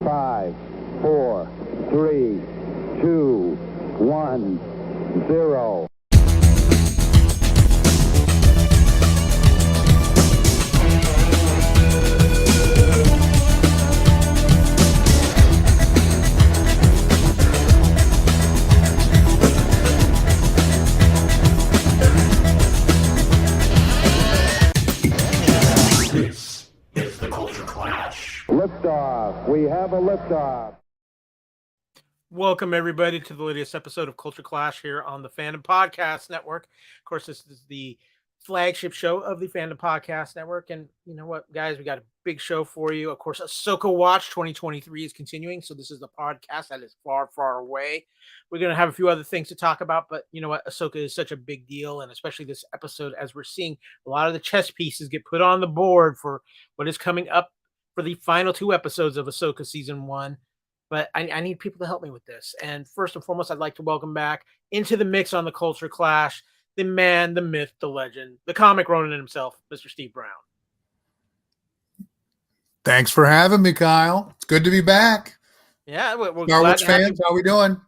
5, 4, 3, 2, 1, 0. This is the Culture Clash. Liftoff. We have a liftoff. Welcome, everybody, to the latest episode of Culture Clash here on the Fandom Podcast Network. Of course, this is the flagship show of the Fandom Podcast Network. And you know what, guys? We got a big show for you. Of course, Ahsoka Watch 2023 is continuing. So this is the podcast that is far, far away. We're going to have a few other things to talk about. But you know what? Ahsoka is such a big deal. And especially this episode, as we're seeing a lot of the chess pieces get put on the board for what is coming up for the final two episodes of Ahsoka Season 1. But I need people to help me with this. And first and foremost, I'd like to welcome back into the mix on the Culture Clash, the man, the myth, the legend, the comic Ronin himself, Mr. Steve Brown. Thanks for having me, Kyle. It's good to be back. Yeah, we're Star glad Wars to have fans, you. how we doing?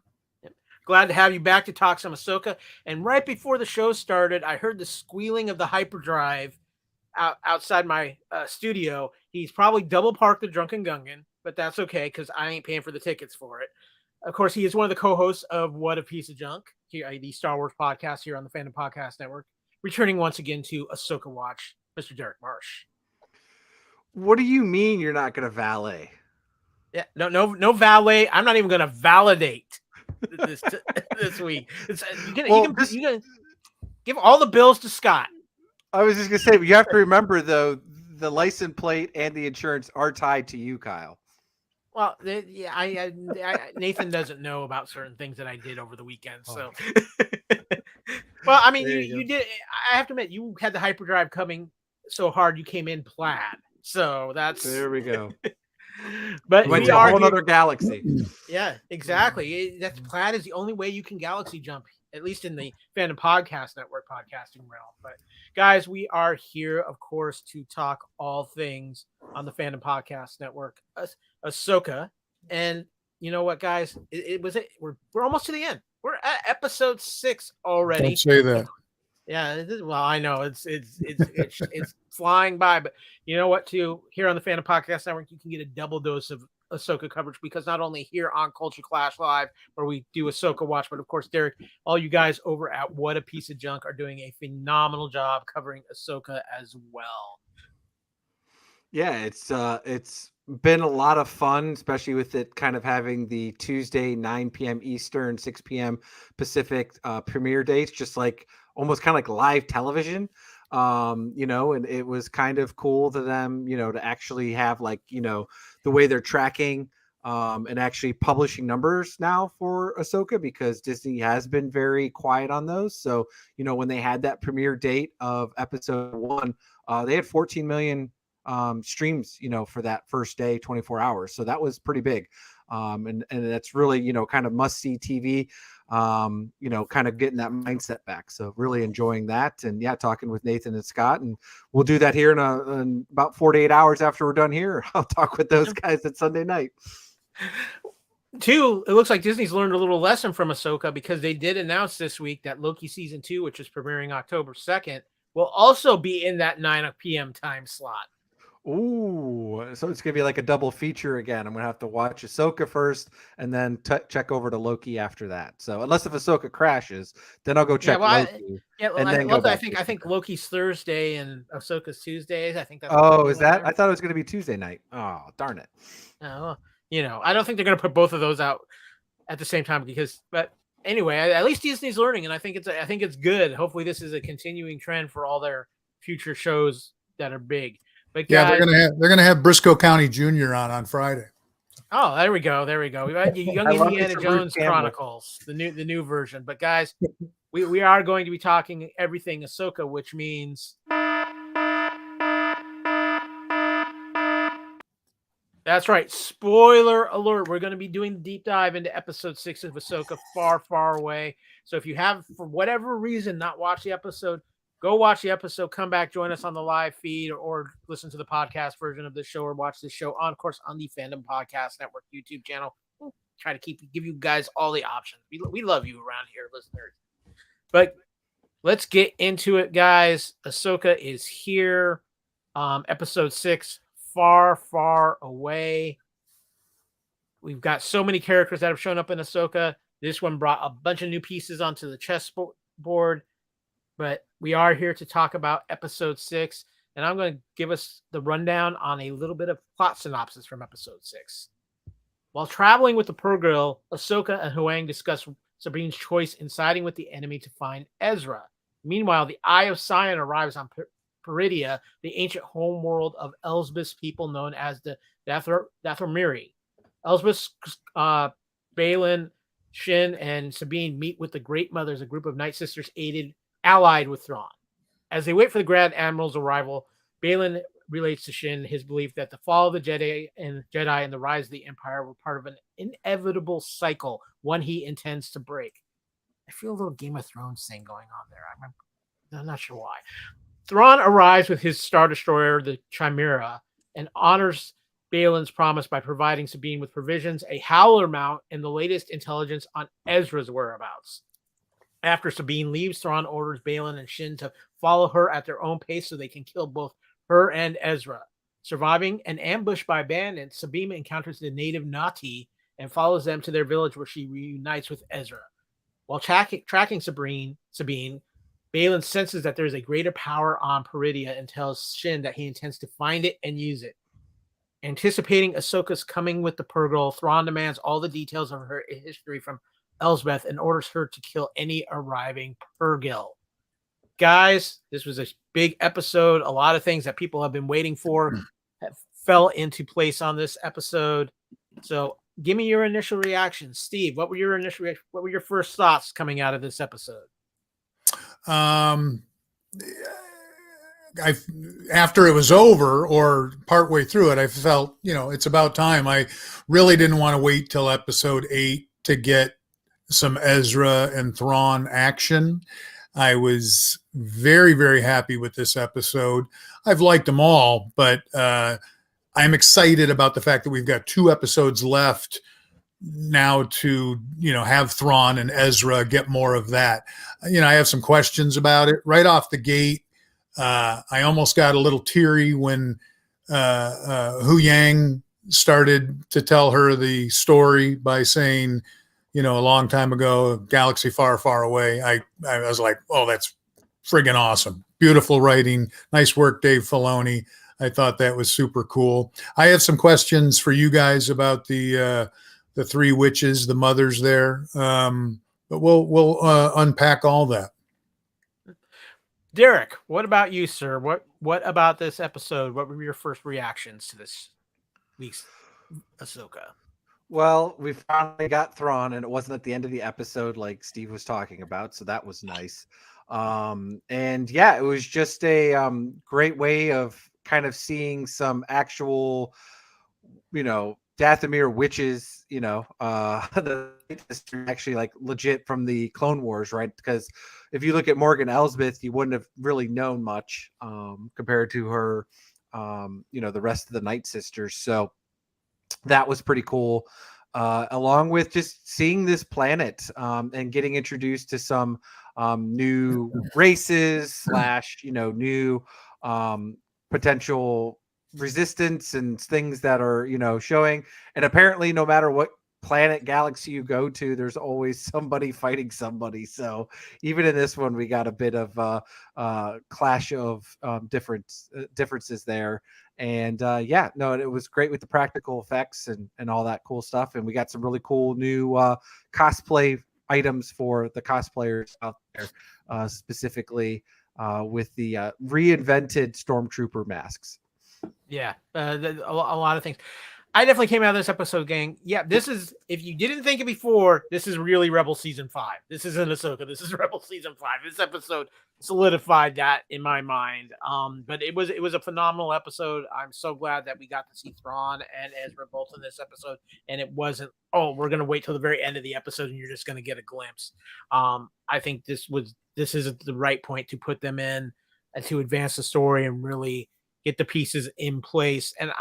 Glad to have you back to talk some Ahsoka. And right before the show started, I heard the squealing of the hyperdrive outside my studio. He's probably double parked the Drunken Gungan, but that's okay because I ain't paying for the tickets for it. Of course, he is one of the co-hosts of What a Piece of Junk, here, the Star Wars podcast here on the Fandom Podcast Network, returning once again to Ahsoka Watch, Mr. Derek Marsh. What do you mean you're not going to valet? Yeah, no valet. I'm not even going to validate this week. You can give all the bills to Scott. I was just going to say, but you have to remember, though, the license plate and the insurance are tied to you, Kyle. Well, Nathan doesn't know about certain things that I did over the weekend. So, well, I mean, you did. I have to admit, you had the hyperdrive coming so hard, you came in plaid. So that's there we go. But went we to a are whole here. Other galaxy. Yeah, exactly. That's plaid is the only way you can galaxy jump, at least in the Fandom Podcast Network podcasting realm. But guys, we are here, of course, to talk all things on the Fandom Podcast Network, Ahsoka. And you know what, guys? We're almost to the end. We're at episode 6 already. Don't say that. Yeah, well, I know it's flying by, but you know what? Too here on the Fandom Podcast Network, you can get a double dose of Ahsoka coverage because not only here on Culture Clash Live, where we do Ahsoka Watch, but of course, Derek, all you guys over at What a Piece of Junk are doing a phenomenal job covering Ahsoka as well. Yeah, it's been a lot of fun, especially with it kind of having the Tuesday 9 p.m. Eastern, 6 p.m. Pacific premiere dates, just like almost kind of like live television. And it was kind of cool to them, to actually have the way they're tracking and actually publishing numbers now for Ahsoka, because Disney has been very quiet on those. So, when they had that premiere date of episode 1, they had 14 million streams, for that first day, 24 hours. So that was pretty big. And that's really, kind of must see TV, kind of getting that mindset back. So really enjoying that. And yeah, talking with Nathan and Scott, and we'll do that here in about 48 hours after we're done here. I'll talk with those guys at Sunday night. Two, it looks like Disney's learned a little lesson from Ahsoka, because they did announce this week that Loki season 2, which is premiering October 2nd, will also be in that 9 p.m. time slot. Ooh, so it's gonna be like a double feature again. I'm gonna have to watch Ahsoka first and then check over to Loki after that. So unless if Ahsoka crashes, then I'll go check Loki. I think Loki's Thursday and Ahsoka's Tuesdays. I think that's. Oh, is that? I thought it was gonna be Tuesday night. Oh, darn it. I don't think they're gonna put both of those out at the same time but anyway, at least Disney's learning, and I think it's good. Hopefully, this is a continuing trend for all their future shows that are big. But guys, yeah, they're gonna have Briscoe County Jr. on Friday. Oh, there we go. We got Young Indiana Jones Chronicles, the new version. But guys, we are going to be talking everything Ahsoka, which means that's right. Spoiler alert. We're going to be doing the deep dive into episode 6 of Ahsoka, Far, Far Away. So if you have, for whatever reason, not watched the episode, go watch the episode, come back, join us on the live feed, or listen to the podcast version of the show, or watch this show on, of course, on the Fandom Podcast Network YouTube channel. We'll try to give you guys all the options. We love you around here, listeners. But let's get into it, guys. Ahsoka is here. Episode 6, Far, Far Away. We've got so many characters that have shown up in Ahsoka. This one brought a bunch of new pieces onto the chessboard. But we are here to talk about episode 6. And I'm going to give us the rundown on a little bit of plot synopsis from episode 6. While traveling with the Purrgil, Ahsoka and Huyang discuss Sabine's choice in siding with the enemy to find Ezra. Meanwhile, the Eye of Sion arrives on Peridia, the ancient homeworld of Elsbeth's people known as the Dathomiri. Elsbeth, Baylan, Shin, and Sabine meet with the Great Mothers, a group of Night Sisters allied with Thrawn. As they wait for the Grand Admiral's arrival, Baylan relates to Shin his belief that the fall of the Jedi and the rise of the Empire were part of an inevitable cycle, one he intends to break. I feel a little Game of Thrones thing going on there. I'm not sure why. Thrawn arrives with his Star Destroyer, the Chimera, and honors Baylan's promise by providing Sabine with provisions, a Howler mount, and the latest intelligence on Ezra's whereabouts. After Sabine leaves, Thrawn orders Baylan and Shin to follow her at their own pace so they can kill both her and Ezra. Surviving an ambush by bandits, Sabine encounters the native Nati and follows them to their village where she reunites with Ezra. While tracking Sabine, Baylan senses that there is a greater power on Peridia and tells Shin that he intends to find it and use it. Anticipating Ahsoka's coming with the Purrgil, Thrawn demands all the details of her history from Elsbeth and orders her to kill any arriving Purrgil. Guys, this was a big episode. A lot of things that people have been waiting for fell into place on this episode. So give me your initial reactions. Steve, what were your first thoughts coming out of this episode? After it was over or partway through it, I felt, it's about time. I really didn't want to wait till episode 8 to get some Ezra and Thrawn action. I was very, very happy with this episode. I've liked them all, but I'm excited about the fact that we've got 2 episodes left now to, have Thrawn and Ezra get more of that. I have some questions about it right off the gate. I almost got a little teary when Huyang started to tell her the story by saying, a long time ago, a galaxy far, far away. I was like, oh, that's friggin' awesome. Beautiful writing. Nice work, Dave Filoni. I thought that was super cool. I have some questions for you guys about the 3 witches, the mothers there. But we'll unpack all that. Derek, what about you, sir? What about this episode? What were your first reactions to this week's Ahsoka? Well, we finally got Thrawn, and it wasn't at the end of the episode like Steve was talking about, so that was nice. And yeah, it was just a great way of kind of seeing some actual, Dathomir witches, actually like legit from the Clone Wars, right? Because if you look at Morgan Elsbeth, you wouldn't have really known much compared to her, the rest of the Night Sisters. So that was pretty cool. Along with just seeing this planet and getting introduced to some new races / new potential resistance and things that are, showing. And apparently no matter what planet galaxy you go to, there's always somebody fighting somebody. So even in this one, we got a bit of clash of differences there. And it was great with the practical effects and all that cool stuff. And we got some really cool new cosplay items for the cosplayers out there, specifically with the reinvented Stormtrooper masks. Yeah, a lot of things. I definitely came out of this episode, gang. Yeah, this is, if you didn't think it before, this is really Rebel Season 5. This isn't Ahsoka. This is Rebel Season 5. This episode solidified that in my mind. But it was a phenomenal episode. I'm so glad that we got to see Thrawn and Ezra both in this episode. And it wasn't, we're going to wait till the very end of the episode and you're just going to get a glimpse. I think this was this isn't the right point to put them in and to advance the story and really get the pieces in place. And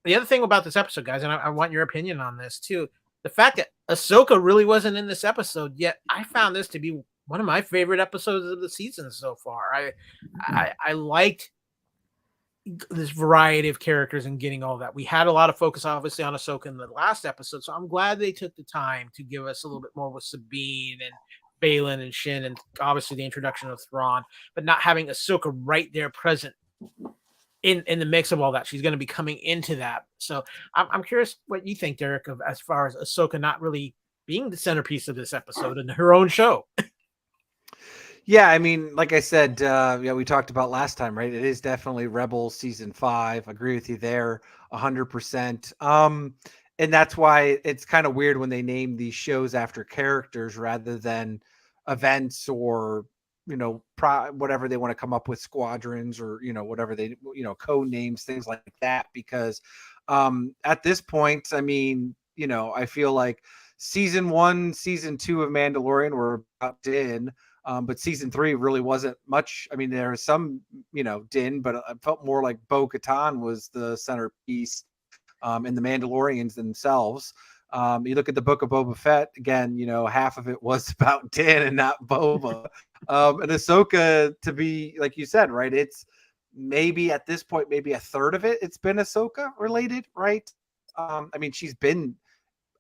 the other thing about this episode, guys, and I want your opinion on this too. The fact that Ahsoka really wasn't in this episode, yet I found this to be one of my favorite episodes of the season so far. I liked this variety of characters and getting all that. We had a lot of focus, obviously, on Ahsoka in the last episode, so I'm glad they took the time to give us a little bit more with Sabine and Balin and Shin, and obviously the introduction of Thrawn, but not having Ahsoka right there present in the mix of all that. She's going to be coming into that. So I'm curious what you think, Derek, of as far as Ahsoka not really being the centerpiece of this episode and her own show. Yeah, I mean, like I said, we talked about last time, right? It is definitely Rebels season 5. Agree with you there, 100%. And that's why it's kind of weird when they name these shows after characters rather than events or whatever they want to come up with, squadrons or whatever they code names, things like that. Because at this point, I mean, I feel like season 1, season 2 of Mandalorian were about in. But season 3 really wasn't much. I mean, there was some, din, but it felt more like Bo-Katan was the centerpiece, and the Mandalorians themselves. You look at the Book of Boba Fett again. Half of it was about Din and not Boba. And Ahsoka, to be like you said, right? It's maybe at this point, maybe a third of it. It's been Ahsoka related, right? I mean, she's been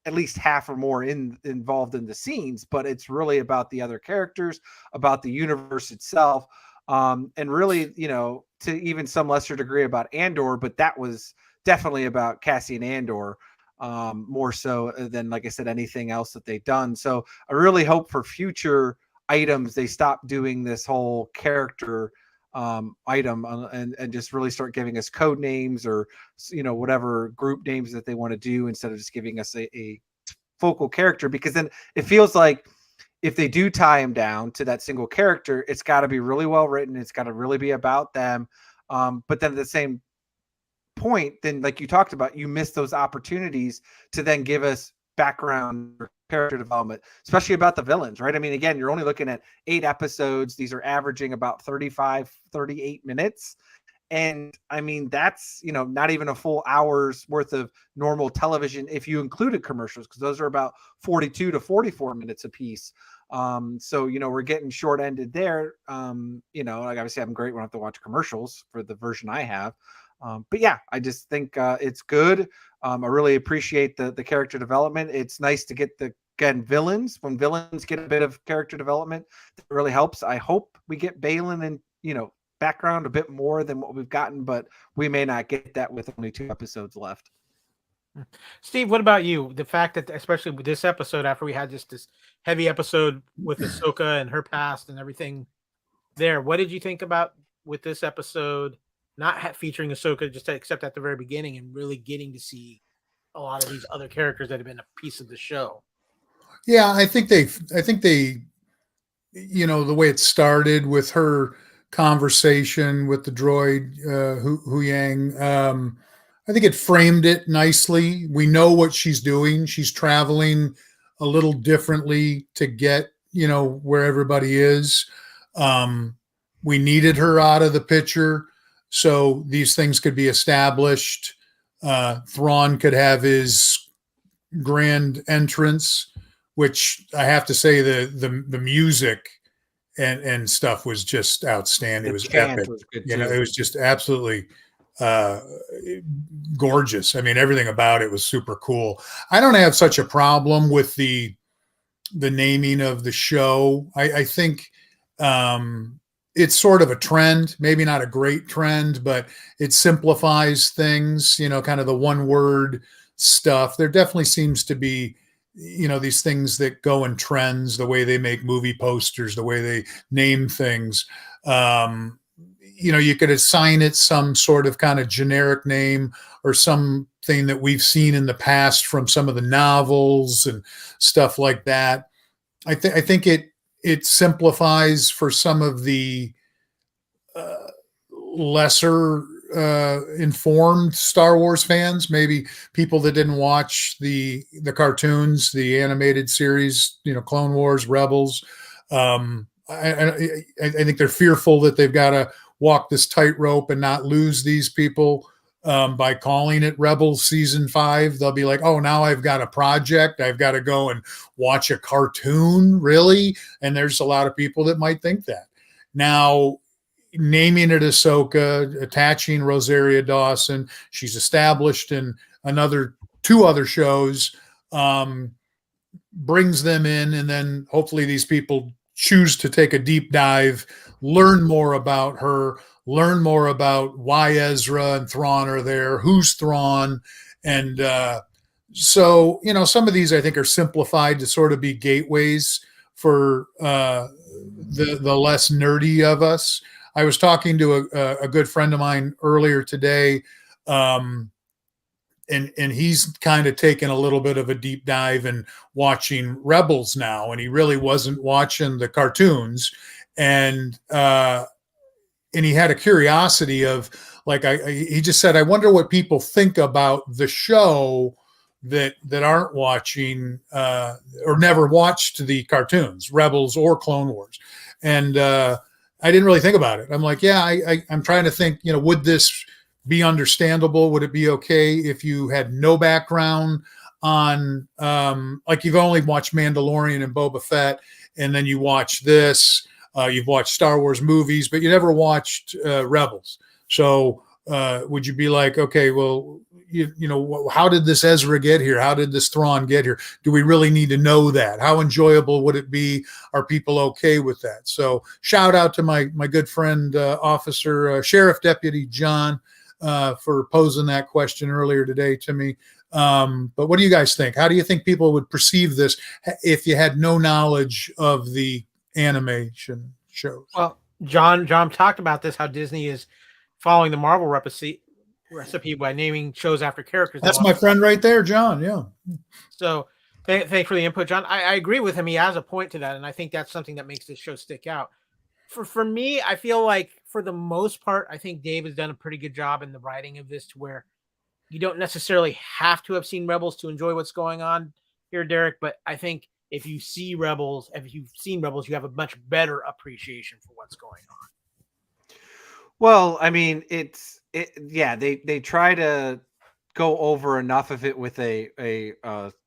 at least half or more involved in the scenes, but it's really about the other characters, about the universe itself. And really, to even some lesser degree about Andor, but that was definitely about Cassian Andor, more so than, like I said, anything else that they've done. So I really hope for future items, they stop doing this whole character item and just really start giving us code names or whatever group names that they want to do, instead of just giving us a focal character, because then it feels like if they do tie him down to that single character, it's got to be really well written, it's got to really be about them, but then at the same point, then like you talked about, you miss those opportunities to then give us background or character development, especially about the villains, right? I mean, again, you're only looking at 8 episodes. These are averaging about 38 minutes. And I mean, that's, not even a full hour's worth of normal television if you included commercials, because those are about 42 to 44 minutes a piece. So, we're getting short-ended there. Like obviously I'm great when I have to watch commercials for the version I have. But yeah, I just think it's good. I really appreciate the character development. It's nice to get villains. When villains get a bit of character development, that really helps. I hope we get Balin and, background a bit more than what we've gotten, but we may not get that with only 2 episodes left. Steve, what about you? The fact that, especially with this episode, after we had just this heavy episode with Ahsoka and her past and everything there, what did you think about with this episode not featuring Ahsoka, just except at the very beginning, and really getting to see a lot of these other characters that have been a piece of the show? Yeah, I think they, the way it started with her conversation with the droid, Hu Yang, I think it framed it nicely. We know what she's doing. She's traveling a little differently to get, where everybody is. We needed her out of the picture so these things could be established. Thrawn could have his grand entrance, which I have to say the music and stuff was just outstanding. It was epic. It was just absolutely gorgeous. I mean, everything about it was super cool. I don't have such a problem with the naming of the show. I think it's sort of a trend, maybe not a great trend, but it simplifies things, kind of the one word stuff. There definitely seems to be, these things that go in trends, the way they make movie posters, the way they name things. You could assign it some sort of kind of generic name or something that we've seen in the past from some of the novels and stuff like that. I think it simplifies for some of the lesser informed Star Wars fans, maybe people that didn't watch the cartoons, the animated series, Clone Wars, Rebels. I think they're fearful that they've got to walk this tightrope and not lose these people by calling it Rebels season 5. They'll be like, oh, now I've got a project. I've got to go and watch a cartoon, really? And there's a lot of people that might think that. Now, naming it Ahsoka, attaching Rosaria Dawson, she's established in two other shows, brings them in, and then hopefully these people choose to take a deep dive, learn more about her, learn more about why Ezra and Thrawn are there, who's Thrawn. And so, some of these I think are simplified to sort of be gateways for the less nerdy of us. I was talking to a good friend of mine earlier today, and he's kind of taken a little bit of a deep dive and watching Rebels now, and he really wasn't watching the cartoons. And he had a curiosity of, like, he just said, I wonder what people think about the show that aren't watching or never watched the cartoons, Rebels or Clone Wars. And I didn't really think about it. I'm like, yeah, I'm trying to think, would this be understandable? Would it be okay if you had no background on, like, you've only watched Mandalorian and Boba Fett, and then you watch this, you've watched Star Wars movies, but you never watched Rebels. So would you be like, okay, well, how did this Ezra get here? How did this Thrawn get here? Do we really need to know that? How enjoyable would it be? Are people okay with that? So shout out to my good friend, Officer Sheriff Deputy John, for posing that question earlier today to me. But what do you guys think? How do you think people would perceive this if you had no knowledge of the animation shows? Well, John talked about this, how Disney is following the Marvel recipe by naming shows after characters. That's my friend right there, John. Yeah. So thanks for the input, John. I agree with him. He has a point to that, and I think that's something that makes this show stick out. For me, I feel like for the most part, I think Dave has done a pretty good job in the writing of this, to where you don't necessarily have to have seen Rebels to enjoy what's going on here, Derek. But I think if you've seen Rebels, you have a much better appreciation for what's going on. Well, I mean, they try to go over enough of it with a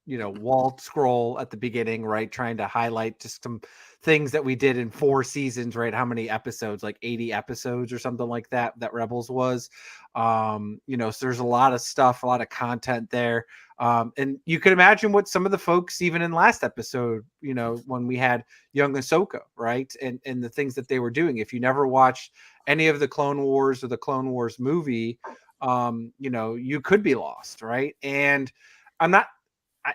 wall scroll at the beginning, right? Trying to highlight just some things that we did in 4 seasons, right? How many episodes? Like 80 episodes or something like that Rebels was. So there's a lot of stuff, a lot of content there. And you could imagine what some of the folks, even in last episode, when we had young Ahsoka, right? And the things that they were doing. If you never watched any of the Clone Wars or the Clone Wars movie, you could be lost, right? And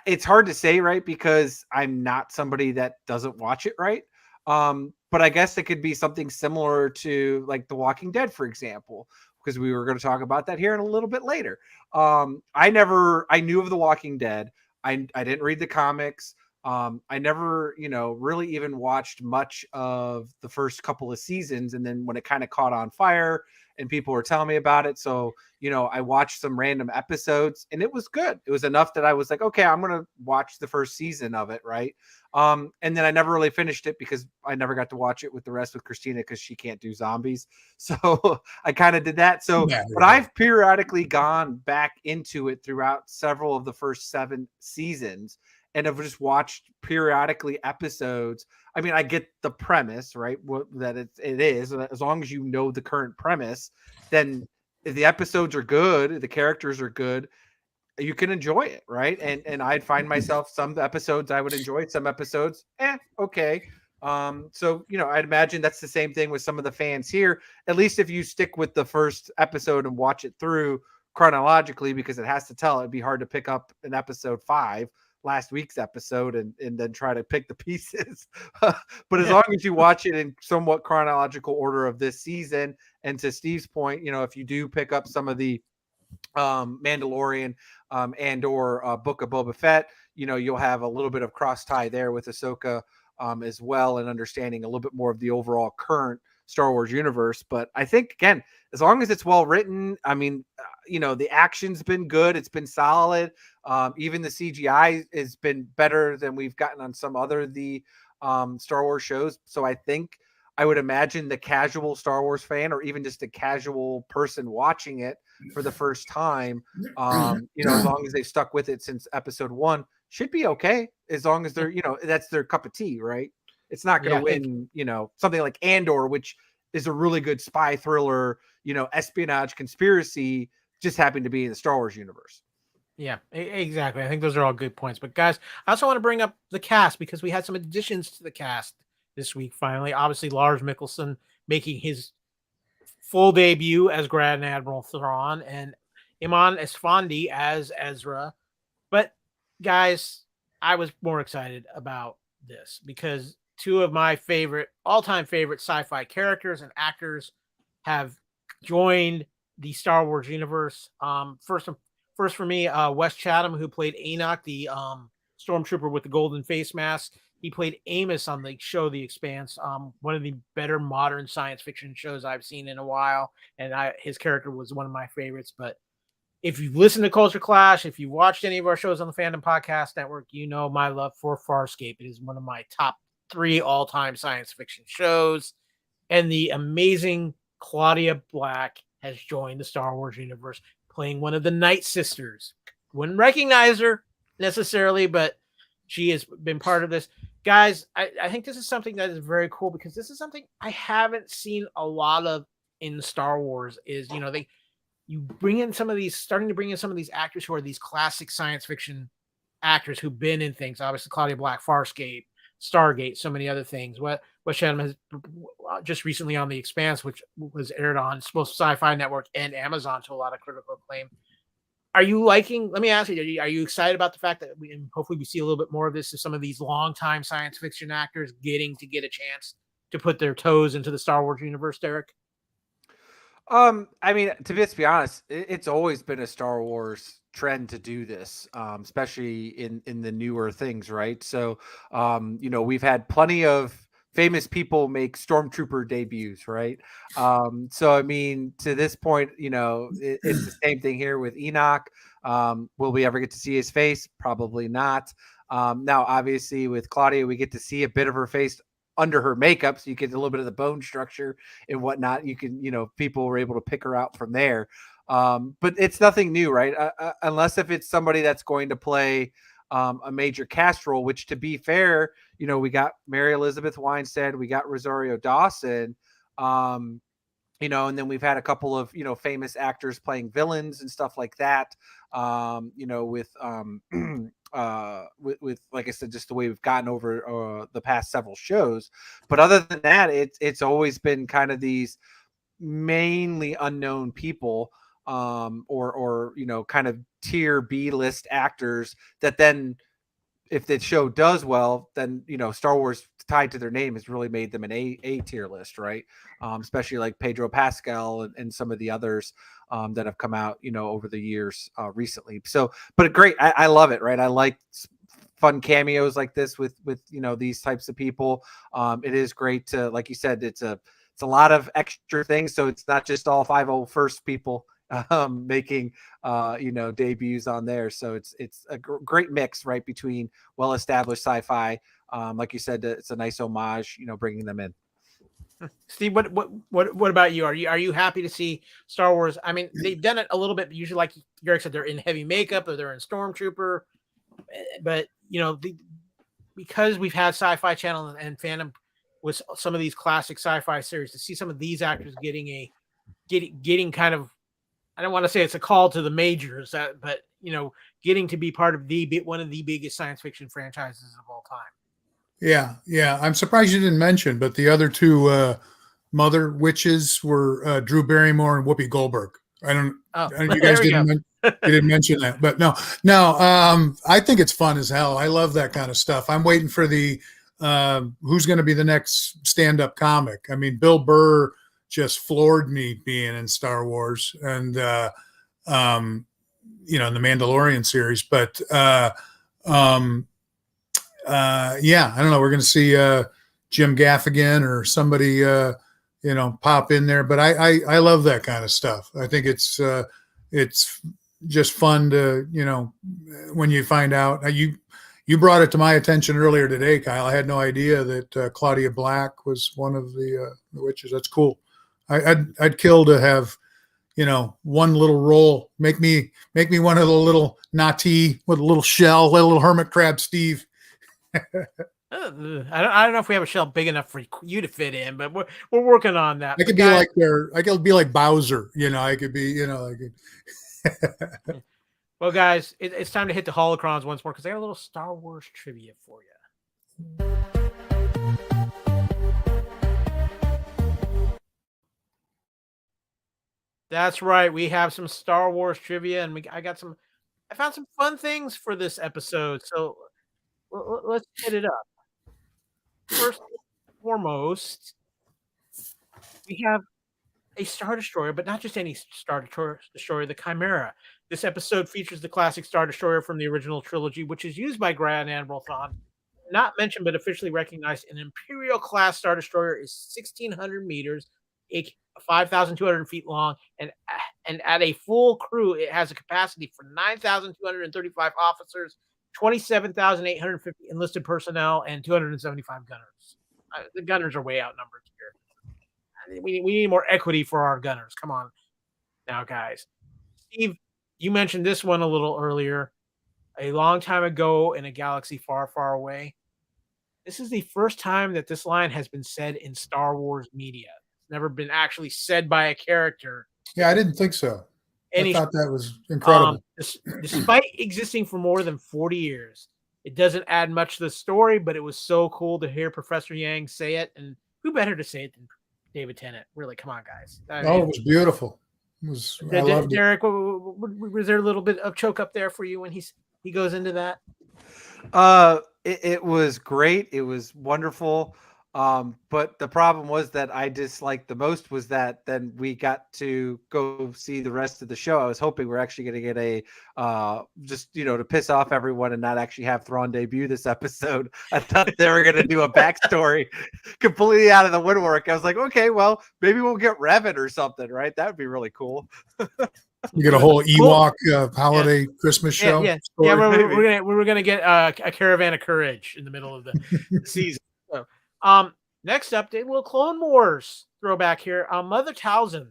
it's hard to say, right? Because I'm not somebody that doesn't watch it, right? But I guess it could be something similar to like The Walking Dead, for example, because we were going to talk about that here in a little bit later. I knew of The Walking Dead. I didn't read the comics. I never, really even watched much of the first couple of seasons. And then when it kind of caught on fire and people were telling me about it. So, I watched some random episodes and it was good. It was enough that I was like, okay, I'm going to watch the first season of it. Right. And then I never really finished it because I never got to watch it with Christina, because she can't do zombies. So I kind of did that. So, but I've periodically gone back into it throughout several of the first 7 seasons. And I've just watched periodically episodes. I mean, I get the premise, right? That it is. As long as you know the current premise, then if the episodes are good, the characters are good, you can enjoy it, right? And I'd find myself, some episodes I would enjoy, some episodes, okay. So, I'd imagine that's the same thing with some of the fans here. At least if you stick with the first episode and watch it through chronologically, because it has to tell. It'd be hard to pick up an episode 5. Last week's episode and then try to pick the pieces. But as long as you watch it in somewhat chronological order of this season, and to Steve's point, if you do pick up some of the Mandalorian and or Book of Boba Fett, you'll have a little bit of cross tie there with Ahsoka as well, and understanding a little bit more of the overall current Star Wars universe. But I think, again, as long as it's well written, I mean, the action's been good. It's been solid. Even the CGI has been better than we've gotten on some other of the Star Wars shows. So I would imagine the casual Star Wars fan, or even just a casual person watching it for the first time, as long as they've stuck with it since episode 1, should be okay. As long as they're, that's their cup of tea, right? It's not going to win, something like Andor, which is a really good spy thriller, espionage conspiracy, just happened to be in the Star Wars universe. Yeah, exactly. I think those are all good points. But guys, I also want to bring up the cast, because we had some additions to the cast this week. Finally, obviously Lars Mikkelsen making his full debut as Grand Admiral Thrawn, and Iman Esfandi as Ezra. But guys, I was more excited about this because two of my all-time favorite sci-fi characters and actors have joined the Star Wars universe. First for me, Wes Chatham, who played Enoch, the stormtrooper with the golden face mask. He played Amos on the show The Expanse, one of the better modern science fiction shows I've seen in a while, and his character was one of my favorites. But if you've listened to Culture Clash, if you've watched any of our shows on the Fandom Podcast Network, you know my love for Farscape. It is one of my top 3 all-time science fiction shows, and the amazing Claudia Black has joined the Star Wars universe, playing one of the Night Sisters. Wouldn't recognize her necessarily, but she has been part of this. Guys, I think this is something that is very cool, because this is something I haven't seen a lot of in Star Wars. Is starting to bring in some of these actors who are these classic science fiction actors who've been in things. Obviously, Claudia Black, Farscape, Stargate, so many other things. What Chatham has just recently on The Expanse, which was aired on both Sci-Fi Network and Amazon to a lot of critical acclaim. Are you liking? Let me ask you: are you excited about the fact that hopefully we see a little bit more of this, of some of these longtime science fiction actors getting to get a chance to put their toes into the Star Wars universe, Derek? I mean, to be honest, it's always been a Star Wars trend to do this, especially in the newer things, right? So, we've had plenty of famous people make stormtrooper debuts, right? So I mean, to this point, it's the same thing here with Enoch. Will we ever get to see his face? Probably not. Now, obviously, with Claudia, we get to see a bit of her face under her makeup, so you get a little bit of the bone structure and whatnot. You can, people were able to pick her out from there. But it's nothing new, right? Unless if it's somebody that's going to play a major cast role, which, to be fair, we got Mary Elizabeth Winstead, we got Rosario Dawson, and then we've had a couple of, famous actors playing villains and stuff like that, with like I said, just the way we've gotten over the past several shows. But other than that, it's always been kind of these mainly unknown people, or kind of tier B list actors that then, if the show does well, then Star Wars tied to their name has really made them an A tier list, right? Especially like Pedro Pascal and some of the others that have come out over the years recently. So, but great, I love it, right? I like fun cameos like this with these types of people. It is great to, like you said, it's a lot of extra things, so it's not just all 501st people making debuts on there. So it's a great mix, right, between well-established sci-fi, like you said, it's a nice homage, bringing them in. Steve, what about you? Are you happy to see Star Wars? I mean, they've done it a little bit, usually, like Derek said, they're in heavy makeup or they're in Stormtrooper, but because we've had Sci-Fi Channel and Fandom with some of these classic sci-fi series, to see some of these actors getting kind of, I don't want to say it's a call to the majors, but getting to be part of one of the biggest science fiction franchises of all time. Yeah. I'm surprised you didn't mention, but the other two mother witches were Drew Barrymore and Whoopi Goldberg. You guys didn't mention that, but no. I think it's fun as hell. I love that kind of stuff. I'm waiting for the who's going to be the next stand-up comic. I mean, Bill Burr just floored me being in Star Wars and in the Mandalorian series. But I don't know. We're going to see Jim Gaffigan or somebody pop in there. But I love that kind of stuff. I think it's just fun to when you find out you You brought it to my attention earlier today, Kyle. I had no idea that Claudia Black was one of the witches. That's cool. I'd kill to have, one little roll. Make me one of the little Nati with a little shell, a little hermit crab, Steve. I don't know if we have a shell big enough for you to fit in, but we're working on that. I could be like I could be like Bowser. I could be, Well, guys, it's time to hit the holocrons once more because I got a little Star Wars trivia for you. That's right. We have some Star Wars trivia, and I found some fun things for this episode. So let's hit it up. First and foremost, we have a Star Destroyer, but not just any Star Destroyer, the Chimera. This episode features the classic Star Destroyer from the original trilogy, which is used by Grand Admiral Thrawn. Not mentioned, but officially recognized, an Imperial class Star Destroyer is 1,600 meters, 5,200 feet long, and at a full crew, it has a capacity for 9,235 officers, 27,850 enlisted personnel, and 275 gunners. The gunners are way outnumbered here. We need more equity for our gunners. Come on now, guys. Steve, you mentioned this one a little earlier. A long time ago in a galaxy far, far away. This is the first time that this line has been said in Star Wars media. It's never been actually said by a character. Yeah, I didn't think so. I thought that was incredible. Despite existing for more than 40 years, it doesn't add much to the story, but it was so cool to hear Professor Yang say it. And who better to say it than David Tennant? Really, come on, guys. It was beautiful. I loved Derek, was there a little bit of choke up there for you when he goes into that? It was great. It was wonderful. But the problem was that I disliked the most was that then we got to go see the rest of the show. I was hoping we're actually going to get just to piss off everyone and not actually have Thrawn debut this episode. I thought they were going to do a backstory completely out of the woodwork. I was like, okay, well, maybe we'll get Revan or something, right? That would be really cool. You get a whole Ewok holiday Christmas show. Yeah, we're gonna get a Caravan of Courage in the middle of the season. So, next up, a little Clone Wars throwback here. Mother Talzin.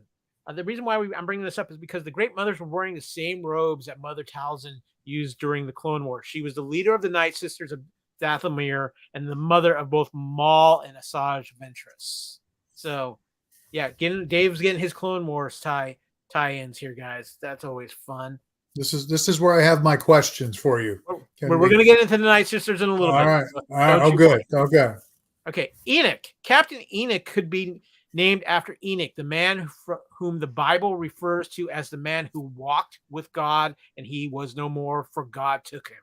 The reason why I'm bringing this up is because the Great Mothers were wearing the same robes that Mother Talzin used during the Clone Wars. She was the leader of the Night Sisters of Dathomir and the mother of both Maul and Asajj Ventress. So, yeah, Dave's getting his Clone Wars tie-ins here, guys. That's always fun. This is where I have my questions for you. We're going to get into the Night Sisters in a little bit. All right. Oh, good. Okay. Okay. Enoch. Captain Enoch could be named after Enoch, the man whom the Bible refers to as the man who walked with God and he was no more, for God took him.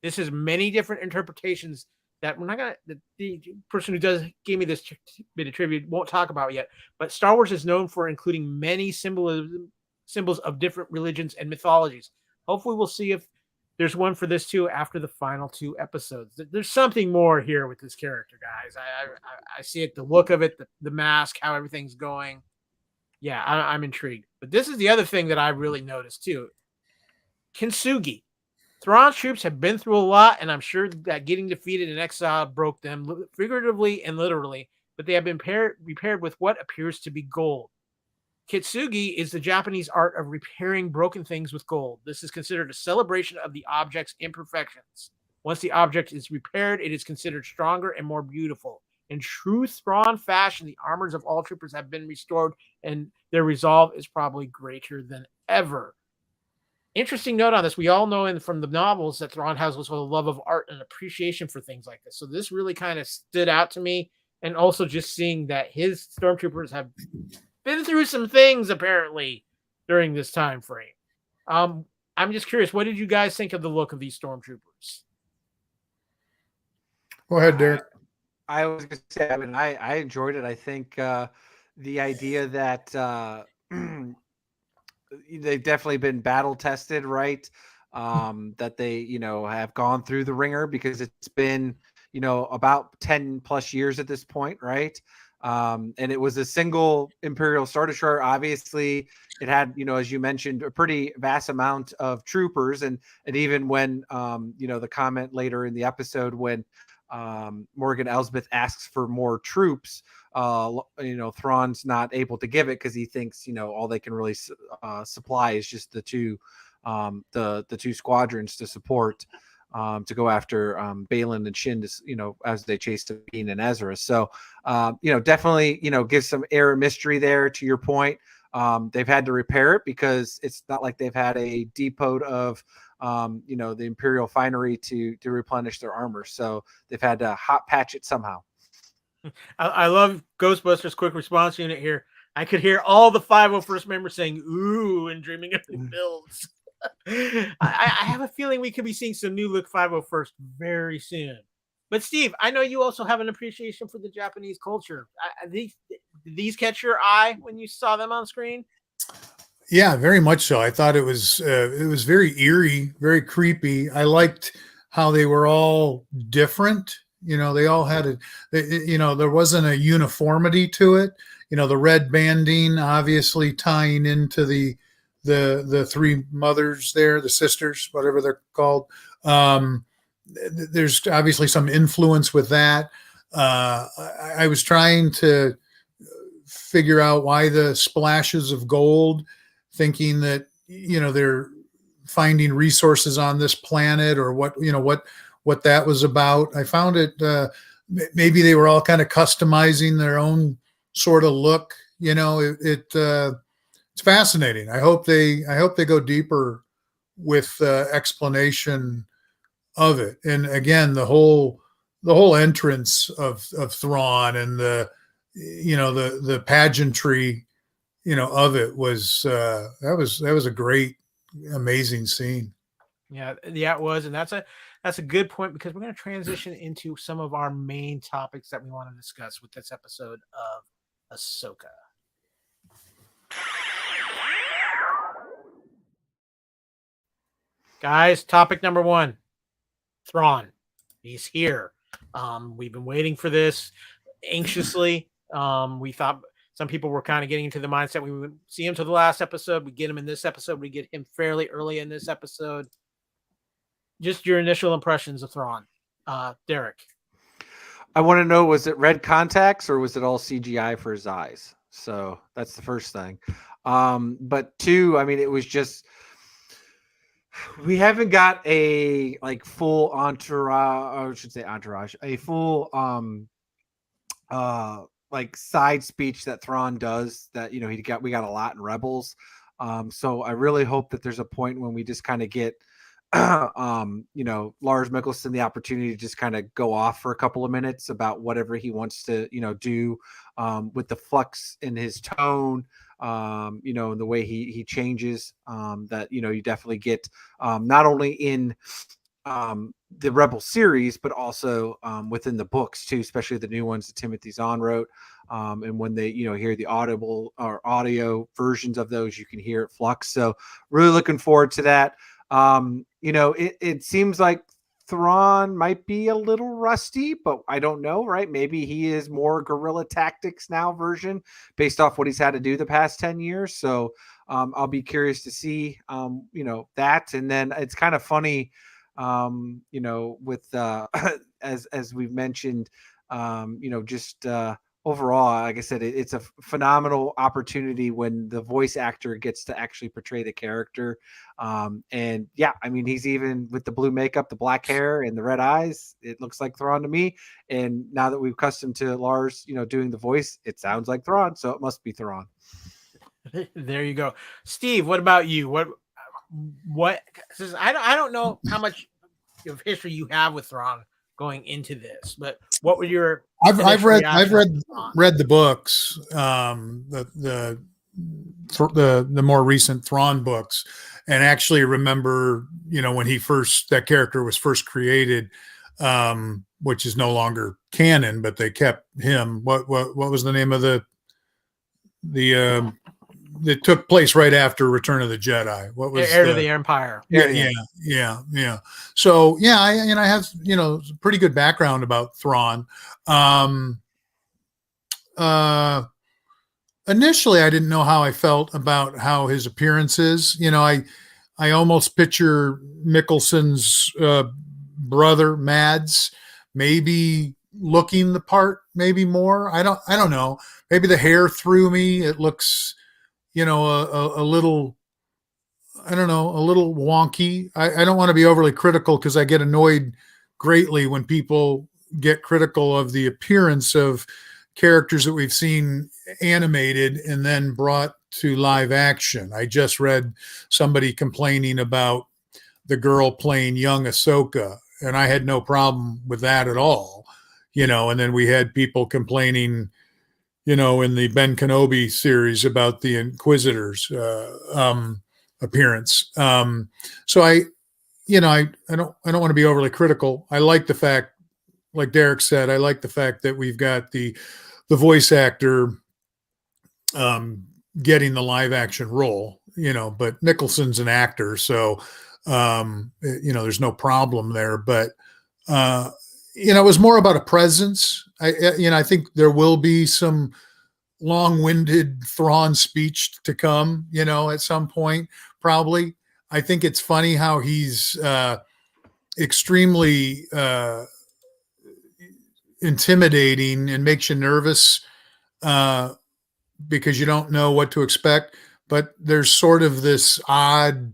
This has many different interpretations that we're not going to, the person who gave me this bit of trivia won't talk about yet, but Star Wars is known for including many symbols of different religions and mythologies. Hopefully we'll see if there's one for this too after the final 2 episodes. There's something more here with this character, guys. I see it, the look of it, the mask, how everything's going. Yeah, I'm intrigued. But this is the other thing that I really noticed too. Kintsugi. Thrawn's troops have been through a lot, and I'm sure that getting defeated in exile broke them figuratively and literally, but they have been repaired with what appears to be gold. Kintsugi is the Japanese art of repairing broken things with gold. This is considered a celebration of the object's imperfections. Once the object is repaired, it is considered stronger and more beautiful. In true Thrawn fashion, the armors of all troopers have been restored, and their resolve is probably greater than ever. Interesting note on this. We all know from the novels that Thrawn has also a love of art and appreciation for things like this. So this really kind of stood out to me. And also just seeing that his stormtroopers have been through some things apparently during this time frame. I'm just curious, what did you guys think of the look of these stormtroopers? Go ahead, Derek. I was going to say, I enjoyed it. I think the idea that they've definitely been battle tested, right? That they, have gone through the ringer because it's been, about 10 plus years at this point, right? And it was a single Imperial Star Destroyer. Obviously, it had, as you mentioned, a pretty vast amount of troopers. And even when, the comment later in the episode when Morgan Elsbeth asks for more troops, Thrawn's not able to give it because he thinks, all they can really supply is just the two squadrons to support. To go after Balin and Shin, as they chase Sabine and Ezra. So, definitely, give some air of mystery there. To your point, they've had to repair it because it's not like they've had a depot of, the Imperial finery to replenish their armor. So they've had to hot patch it somehow. I love Ghostbusters quick response unit here. I could hear all the 501st members saying "ooh" and dreaming of new builds. I have a feeling we could be seeing some new look 501st very soon. But Steve, I know you also have an appreciation for the Japanese culture. Did these catch your eye when you saw them on screen? Yeah, very much so. I thought it was very eerie, very creepy. I liked how they were all different. They all had there wasn't a uniformity to it. The red banding obviously tying into the three mothers there, the sisters, whatever they're called. There's obviously some influence with that. I was trying to figure out why the splashes of gold, thinking that, they're finding resources on this planet or what that was about. I found it, maybe they were all kind of customizing their own sort of look. It's fascinating. I hope they go deeper with explanation of it. And again, the whole entrance of Thrawn and the pageantry, of it was that was a great, amazing scene. Yeah, it was, and that's a good point because we're going to transition into some of our main topics that we want to discuss with this episode of Ahsoka. Guys, topic number 1, Thrawn. He's here. We've been waiting for this anxiously. We thought some people were kind of getting into the mindset we would see him to the last episode. We get him in this episode. We get him fairly early in this episode. Just your initial impressions of Thrawn. Derek. I want to know, was it red contacts or was it all CGI for his eyes? So that's the first thing. But 2, I mean, it was just, we haven't got a full entourage, or I should say entourage, a full side speech that Thrawn does that, we got a lot in Rebels. So I really hope that there's a point when we just kind of get Lars Mikkelsen the opportunity to just kind of go off for a couple of minutes about whatever he wants to, do with the flux in his tone, and the way he changes, that, you definitely get not only in the Rebel series, but also within the books too, especially the new ones that Timothy Zahn wrote. And when they, hear the audible or audio versions of those, you can hear it flux. So really looking forward to that. It seems like Thrawn might be a little rusty, but I don't know, right? Maybe he is more guerrilla tactics now version based off what he's had to do the past 10 years. So I'll be curious to see, that. And then it's kind of funny, with as we've mentioned, just overall, like I said, it's a phenomenal opportunity when the voice actor gets to actually portray the character. And yeah, I mean, he's even with the blue makeup, the black hair and the red eyes, it looks like Thrawn to me. And now that we've accustomed to Lars, doing the voice, it sounds like Thrawn. So it must be Thrawn. There you go. Steve, what about you? What, I don't know how much of history you have with Thrawn going into this, but what were your I've read the books, the more recent Thrawn books, and actually remember, when that character was first created, which is no longer canon, but they kept him. What was the name of the that took place right after Return of the Jedi? What was Heir to the Empire? Yeah. So yeah, I have pretty good background about Thrawn. initially I didn't know how I felt about how his appearance is. I almost picture Mickelson's brother Mads maybe looking the part, maybe more. I don't know. Maybe the hair threw me. It looks, a little, I don't know, a little wonky. I don't want to be overly critical because I get annoyed greatly when people get critical of the appearance of characters that we've seen animated and then brought to live action. I just read somebody complaining about the girl playing young Ahsoka, and I had no problem with that at all. And then we had people complaining, in the Ben Kenobi series about the Inquisitor's appearance. So I don't want to be overly critical. I like the fact, like Derek said, I like the fact that we've got the voice actor getting the live action role, but Nicholson's an actor, so there's no problem there. But it was more about a presence. I think there will be some long-winded Thrawn speech to come, at some point, probably. I think it's funny how he's extremely intimidating and makes you nervous because you don't know what to expect. But there's sort of this odd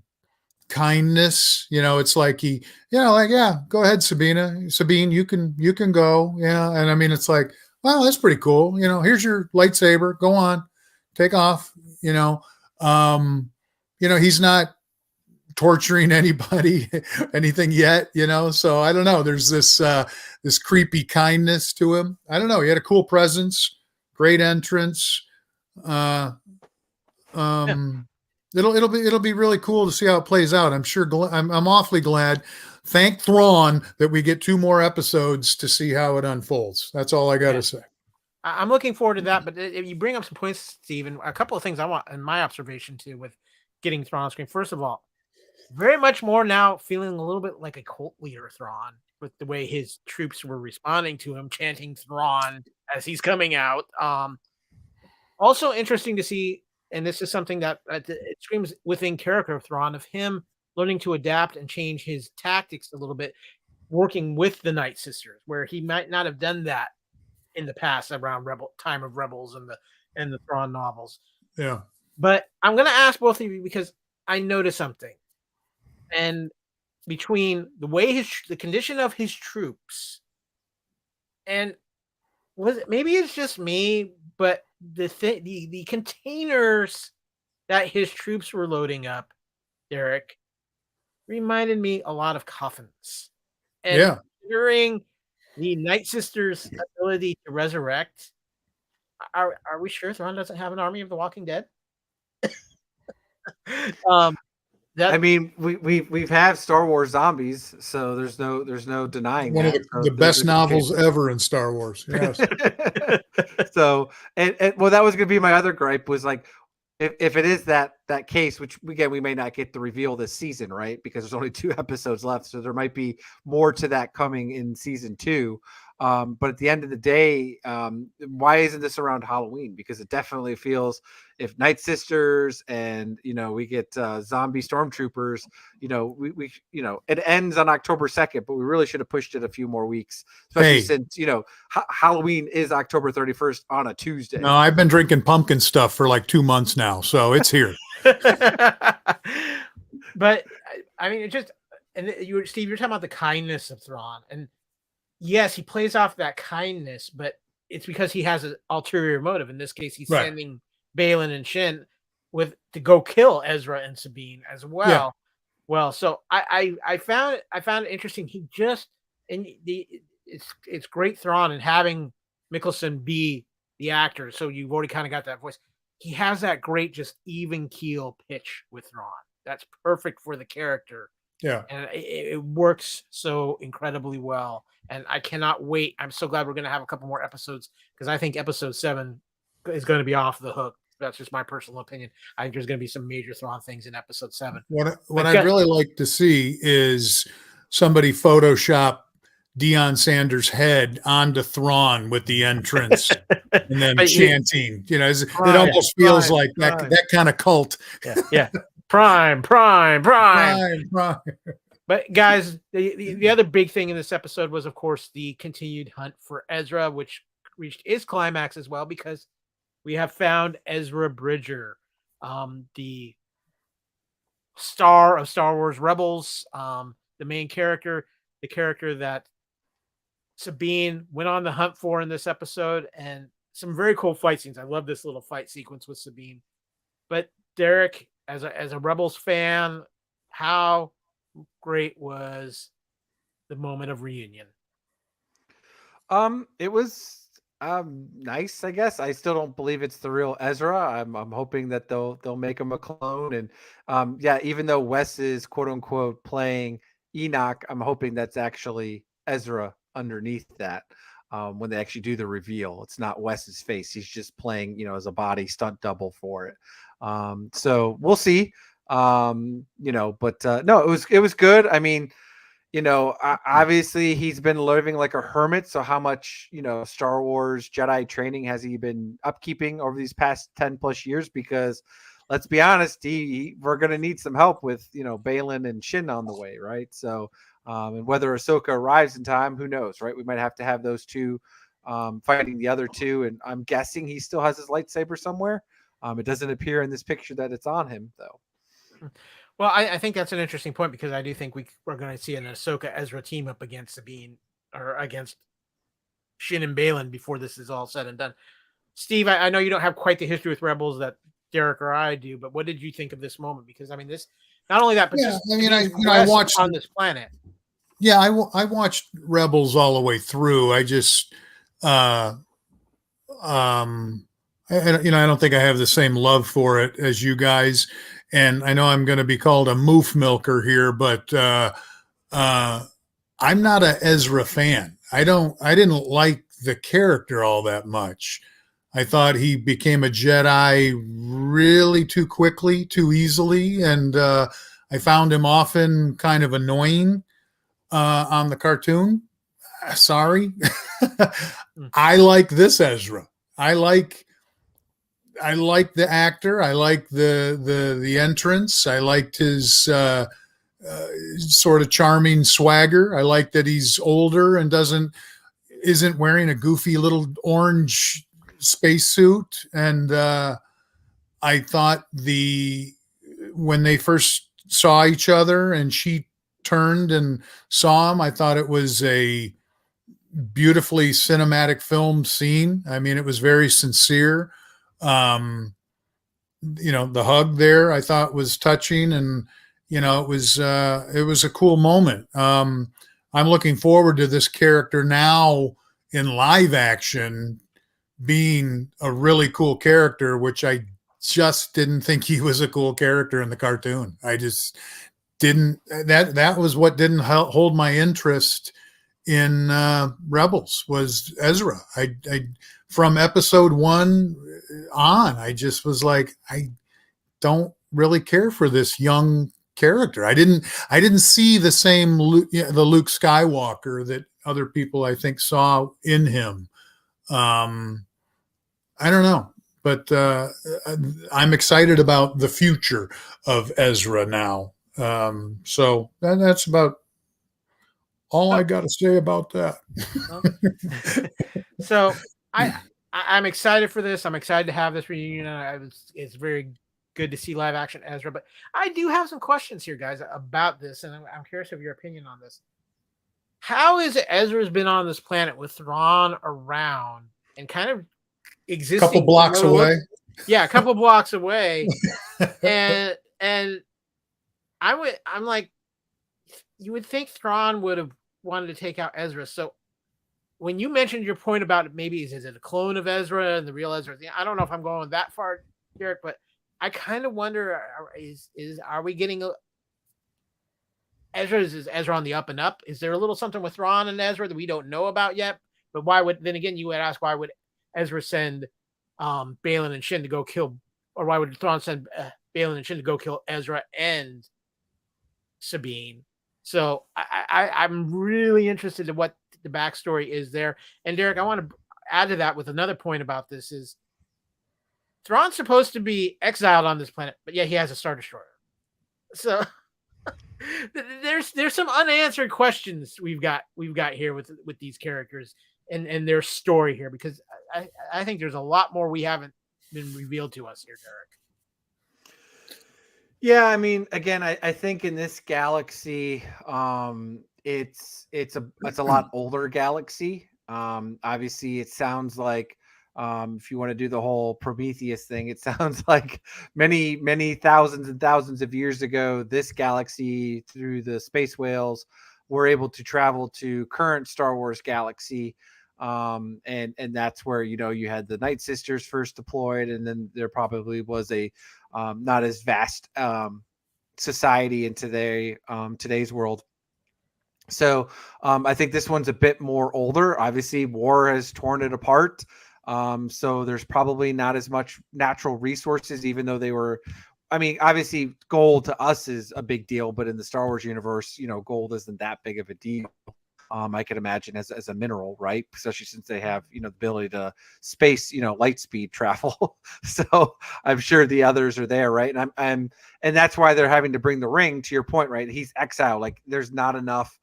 kindness, it's like he, yeah, go ahead, Sabine, you can go. Yeah. And I mean, it's like, wow, that's pretty cool. Here's your lightsaber, go on, take off, he's not torturing anybody, anything yet, so I don't know. There's this creepy kindness to him. I don't know. He had a cool presence, great entrance. It'll be really cool to see how it plays out. I'm sure. I'm awfully glad. Thank Thrawn that we get 2 more episodes to see how it unfolds. That's all I got to say. I'm looking forward to that. But if you bring up some points, Stephen, a couple of things I want in my observation too with getting Thrawn on screen. First of all, very much more now feeling a little bit like a cult leader Thrawn with the way his troops were responding to him, chanting Thrawn as he's coming out. Also interesting to see. And this is something that it screams within character of Thrawn, of him learning to adapt and change his tactics a little bit, working with the Night Sisters, where he might not have done that in the past around time of Rebels and the Thrawn novels. Yeah. But I'm going to ask both of you because I noticed something, and between the way the condition of his troops, and maybe it's just me, but the containers that his troops were loading up, Derek, reminded me a lot of coffins. And considering the Night Sisters' ability to resurrect, are we sure Thrawn doesn't have an army of the Walking Dead? I mean, we've had Star Wars zombies, so there's no denying one that. of the best novels ever in Star Wars. Yes. So and well, that was going to be my other gripe was like, if it is that case, which again we may not get the reveal this season, right? Because there's only 2 episodes left, so there might be more to that coming in season 2. But at the end of the day, why isn't this around Halloween? Because it definitely feels if Night Sisters and we get zombie stormtroopers, we it ends on October 2nd, but we really should have pushed it a few more weeks, especially since Halloween is October 31st on a Tuesday. No, I've been drinking pumpkin stuff for like 2 months now, so it's here. But I mean, it just Steve, you're talking about the kindness of Thrawn, and yes, he plays off that kindness, but it's because he has an ulterior motive. In this case, he's sending Balin and Shin to go kill Ezra and Sabine as well. Yeah. Well, so I found it interesting. He just it's great Thrawn and having Mikkelsen be the actor. So you've already kind of got that voice. He has that great, just even keel pitch with Thrawn. That's perfect for the character. Yeah, and it works so incredibly well. And I cannot wait. I'm so glad we're going to have a couple more episodes because I think episode 7 is going to be off the hook. That's just my personal opinion. I think there's going to be some major Thrawn things in episode 7. What I'd really like to see is somebody Photoshop Deion Sanders' head onto Thrawn with the entrance and then chanting. You know, it almost feels like that kind of cult. Yeah. Prime. Prime. But guys, the other big thing in this episode was, of course, the continued hunt for Ezra, which reached its climax as well, because we have found Ezra Bridger, the star of Star Wars Rebels, the main character, the character that Sabine went on the hunt for in this episode, and some very cool fight scenes. I love this little fight sequence with Sabine. But Derek, as a Rebels fan, how great was the moment of reunion? It was nice, I guess. I still don't believe it's the real Ezra. I'm hoping that they'll make him a clone. And yeah, even though Wes is quote unquote playing Enoch, I'm hoping that's actually Ezra underneath that. When they actually do the reveal, it's not Wes's face. He's just playing, as a body stunt double for it. So we'll see. No, it was good. I mean, obviously he's been living like a hermit. So how much, Star Wars Jedi training has he been upkeeping over these past 10 plus years? Because let's be honest, we're going to need some help with, Balin and Shin on the way. Right. So, and whether Ahsoka arrives in time, who knows, right? We might have to have those two fighting the other two. And I'm guessing he still has his lightsaber somewhere. It doesn't appear in this picture that it's on him, though. Well, I think that's an interesting point, because I do think we're going to see an Ahsoka Ezra team up against Sabine, or against Shin and Balin, before this is all said and done. Steve, I know you don't have quite the history with Rebels that Derek or I do, but what did you think of this moment? Because I mean, this not only that, but I watched on this planet. Yeah, I watched Rebels all the way through. I just I don't think I have the same love for it as you guys. And I know I'm going to be called a moof milker here, but I'm not a Ezra fan. I didn't like the character all that much. I thought he became a Jedi really too quickly, too easily, and I found him often kind of annoying on the cartoon. Sorry. I like this Ezra. I like the actor. I like the entrance. I liked his sort of charming swagger. I like that he's older and isn't wearing a goofy little orange spacesuit. And I thought when they first saw each other and she turned and saw him, I thought it was a beautifully cinematic film scene. I mean, it was very sincere. The hug there I thought was touching, and it was a cool moment. I'm looking forward to this character now in live action being a really cool character, which I just didn't think he was a cool character in the cartoon. I just didn't. That was what didn't hold my interest in Rebels, was Ezra. I from episode 1 on, I just was like, I don't really care for this young character. I didn't see the same the Luke Skywalker that other people I think saw in him. I don't know, but I'm excited about the future of Ezra now. So that's about all I got to say about that. So I'm excited for this. I'm excited to have this reunion. It's very good to see live action Ezra, but I do have some questions here, guys, about this, and I'm curious of your opinion on this. How is it Ezra's been on this planet with Thrawn around and kind of existing a couple blocks away? Yeah, a couple blocks away. and I'm like, you would think Thrawn would have wanted to take out Ezra. So when you mentioned your point about maybe is it a clone of Ezra and the real Ezra, I don't know if I'm going that far, Derek, but I kind of wonder, are we getting is Ezra on the up and up? Is there a little something with Thrawn and Ezra that we don't know about yet? But then again, you would ask, why would Ezra send Balin and Shin to go kill, or why would Thrawn send Balin and Shin to go kill Ezra and Sabine? So I'm really interested in what the backstory is there. And Derek, I want to add to that with another point about this is Thrawn's supposed to be exiled on this planet, but yeah, he has a Star Destroyer. So there's some unanswered questions we've got here with these characters and their story here, because I think there's a lot more we haven't been revealed to us here, Derek. Yeah, I mean, again, I think in this galaxy, it's a lot older galaxy. Obviously, it sounds like if you want to do the whole Prometheus thing, it sounds like many thousands and thousands of years ago, this galaxy through the space whales were able to travel to current Star Wars galaxy. And that's where, you had the Night Sisters first deployed, and then there probably was a not as vast society in today's world. So I think this one's a bit more older. Obviously, war has torn it apart. So there's probably not as much natural resources, even though they were, I mean, obviously gold to us is a big deal, but in the Star Wars universe, gold isn't that big of a deal. I could imagine as a mineral, right? Especially since they have, the ability to space, light speed travel. So I'm sure the others are there, right? And that's why they're having to bring the ring, to your point, right? He's exiled. Like there's not enough,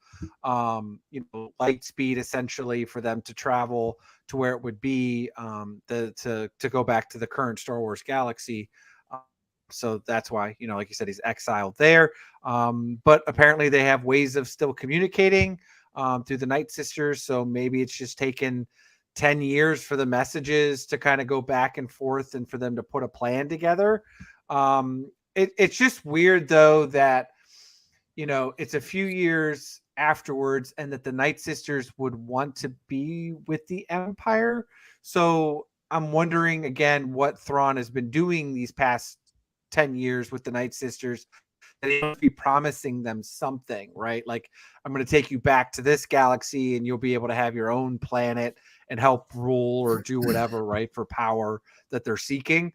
light speed essentially for them to travel to where it would be to go back to the current Star Wars galaxy. So that's why, like you said, he's exiled there. But apparently they have ways of still communicating through the Night Sisters. So maybe it's just taken 10 years for the messages to kind of go back and forth and for them to put a plan together. It's just weird, though, that, it's a few years afterwards and that the Night Sisters would want to be with the Empire. So I'm wondering, again, what Thrawn has been doing these past 10 years with the Night Sisters. They must be promising them something, right? Like, I'm going to take you back to this galaxy and you'll be able to have your own planet and help rule or do whatever, right, for power that they're seeking.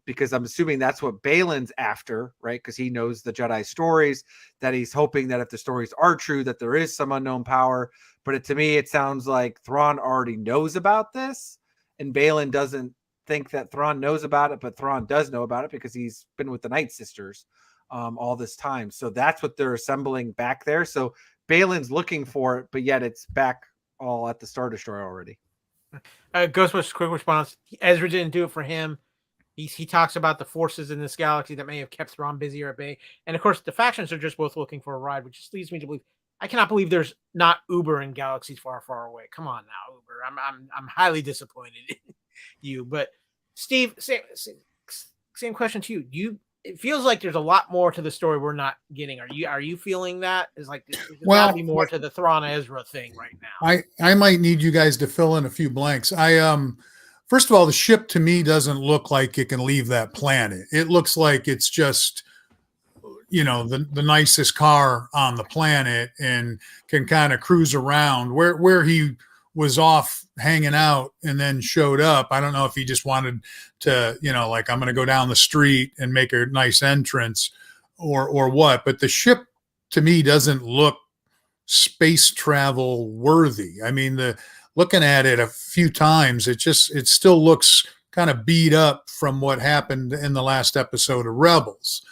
Because I'm assuming that's what Balin's after, right? Because he knows the Jedi stories, that he's hoping that if the stories are true, that there is some unknown power. But to me, it sounds like Thrawn already knows about this, and Balin doesn't think that Thrawn knows about it, but Thrawn does know about it because he's been with the Night Sisters all this time. So that's what they're assembling back there. So Balin's looking for it, but yet it's back all at the Star Destroyer already. Ghostbusters quick response. Ezra didn't do it for him. He talks about the forces in this galaxy that may have kept Thrawn busy or at bay. And of course, the factions are just both looking for a ride, which just leads me to believe, I cannot believe there's not Uber in galaxies far, far away. Come on now, Uber. I'm highly disappointed in you. But Steve, same question to you. It feels like there's a lot more to the story we're not getting. Are you feeling that? Is like there's got to be more to the Thrawn Ezra thing right now. I might need you guys to fill in a few blanks. First of all, the ship to me doesn't look like it can leave that planet. It looks like it's just, the nicest car on the planet and can kind of cruise around where he was off hanging out and then showed up. I don't know if he just wanted to, like, I'm going to go down the street and make a nice entrance or what. But the ship to me doesn't look space travel worthy. I mean, looking at it a few times, it still looks kind of beat up from what happened in the last episode of Rebels.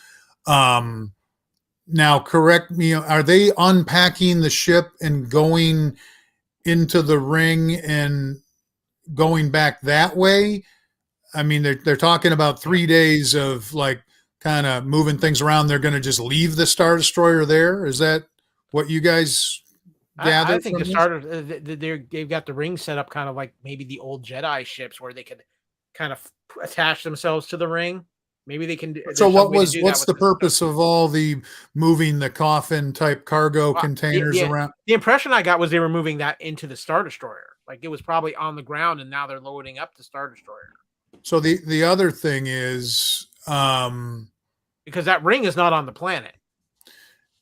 Now, correct me, are they unpacking the ship and going into the ring and going back that way? I mean, they're talking about 3 days of like kind of moving things around. They're going to just leave the Star Destroyer there. Is that what you guys gather? I think they've got the ring set up kind of like maybe the old Jedi ships where they could kind of attach themselves to the ring. Maybe they can. So what's the purpose of all the moving the coffin type cargo containers around? The impression I got was they were moving that into the Star Destroyer. Like it was probably on the ground and now they're loading up the Star Destroyer. So the other thing is because that ring is not on the planet.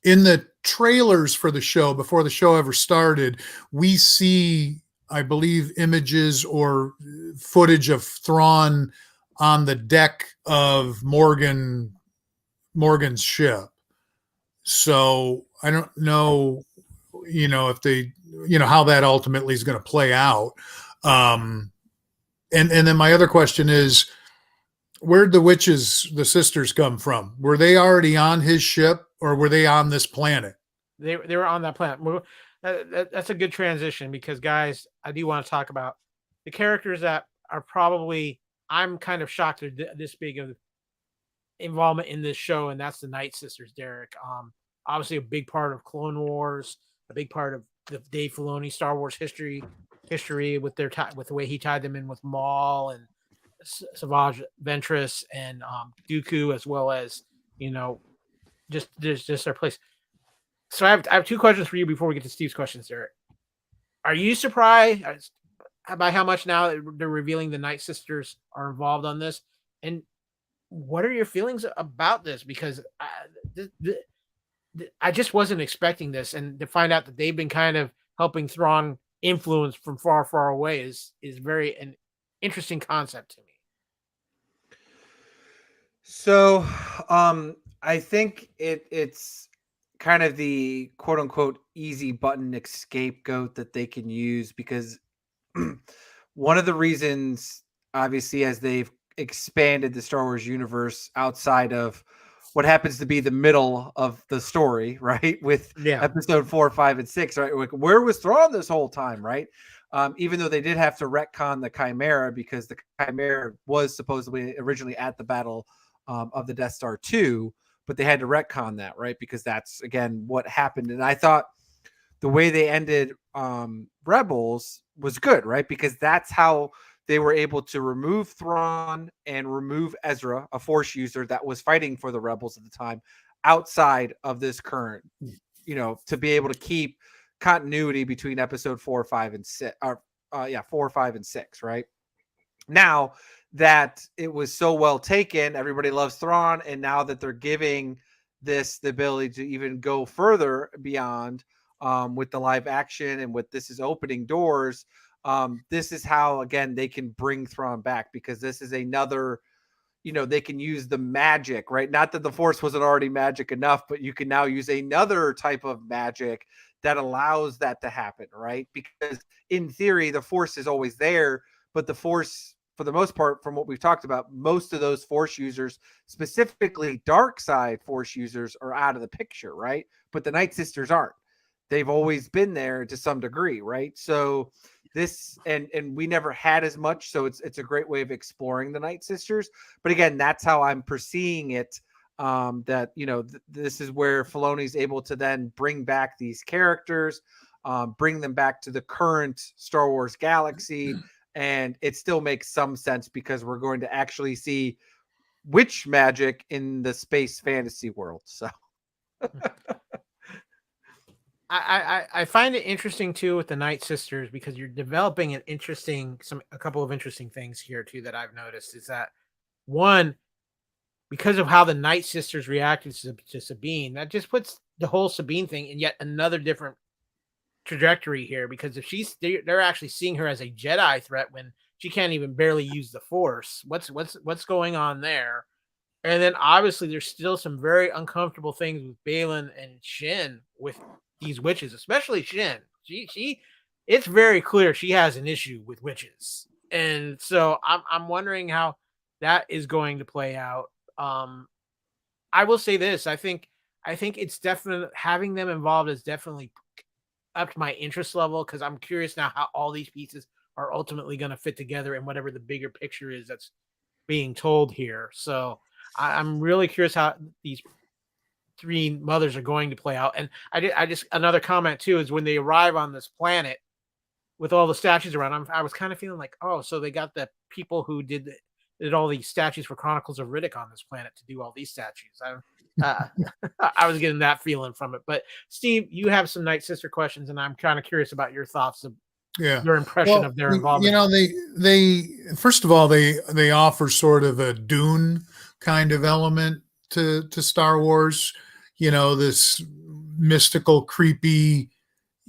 In the trailers for the show, before the show ever started, we see, I believe, images or footage of Thrawn on the deck of Morgan's ship. So I don't know, if they, how that ultimately is going to play out. And then my other question is, where'd the sisters come from? Were they already on his ship, or were they on this planet? They were on that planet. That's a good transition, because, guys, I do want to talk about the characters that are probably, I'm kind of shocked they're this big of involvement in this show, and that's the Night Sisters, Derek. Obviously a big part of Clone Wars, a big part of the Dave Filoni Star Wars history with their with the way he tied them in with Maul and Savage Ventress and Dooku, as well as just their place. So I have two questions for you before we get to Steve's questions, Derek. Are you surprised by how much now they're revealing the Night Sisters are involved on this? And what are your feelings about this? Because I just wasn't expecting this, and to find out that they've been kind of helping Thrawn influence from far, far away is very an interesting concept to me. So, I think it's kind of the quote unquote easy button scapegoat that they can use, because one of the reasons, obviously, as they've expanded the Star Wars universe outside of what happens to be the middle of the story, right? With episode 4, 5, and 6, right? Like, where was Thrawn this whole time, right? Even though they did have to retcon the Chimera, because the Chimera was supposedly originally at the Battle of the Death Star 2, but they had to retcon that, right? Because that's, again, what happened. And I thought the way they ended Rebels was good, right? Because that's how they were able to remove Thrawn and remove Ezra, a Force user that was fighting for the Rebels at the time, outside of this current, to be able to keep continuity between episode 4, 5, and 6, 4, 5, and 6, right? Now that it was so well taken, everybody loves Thrawn, and now that they're giving this the ability to even go further beyond with the live action, and with this is opening doors. This is how, again, they can bring Thrawn back, because this is another, they can use the magic, right? Not that the Force wasn't already magic enough, but you can now use another type of magic that allows that to happen, right? Because in theory, the Force is always there, but the Force, for the most part, from what we've talked about, most of those Force users, specifically dark side Force users, are out of the picture, right? But the Night Sisters aren't. They've always been there to some degree, right? So this, and we never had as much, so it's a great way of exploring the Night Sisters. But again, that's how I'm perceiving it. That this is where Filoni's able to then bring back these characters, bring them back to the current Star Wars galaxy, and it still makes some sense, because we're going to actually see witch magic in the space fantasy world. So. I find it interesting too with the Night Sisters, because you're developing a couple of interesting things here too that I've noticed. Is that, one, because of how the Night Sisters reacted to Sabine, that just puts the whole Sabine thing in yet another different trajectory here, because if they're actually seeing her as a Jedi threat when she can't even barely use the Force. What's going on there? And then obviously there's still some very uncomfortable things with Baylan and Shin with these witches, especially Shin. She it's very clear she has an issue with witches. And so I'm wondering how that is going to play out. I will say this, I think it's definitely, having them involved is definitely upped my interest level, because I'm curious now how all these pieces are ultimately going to fit together in whatever the bigger picture is that's being told here. So I'm really curious how these three mothers are going to play out. And I just another comment too is when they arrive on this planet with all the statues around, I was kind of feeling like, oh, so they got the people who did all these statues for Chronicles of Riddick on this planet to do all these statues. I was getting that feeling from it. But Steve, you have some Night Sister questions, and I'm kind of curious about your thoughts of your impression of their involvement. They first of all, they offer sort of a Dune kind of element to Star Wars, this mystical, creepy,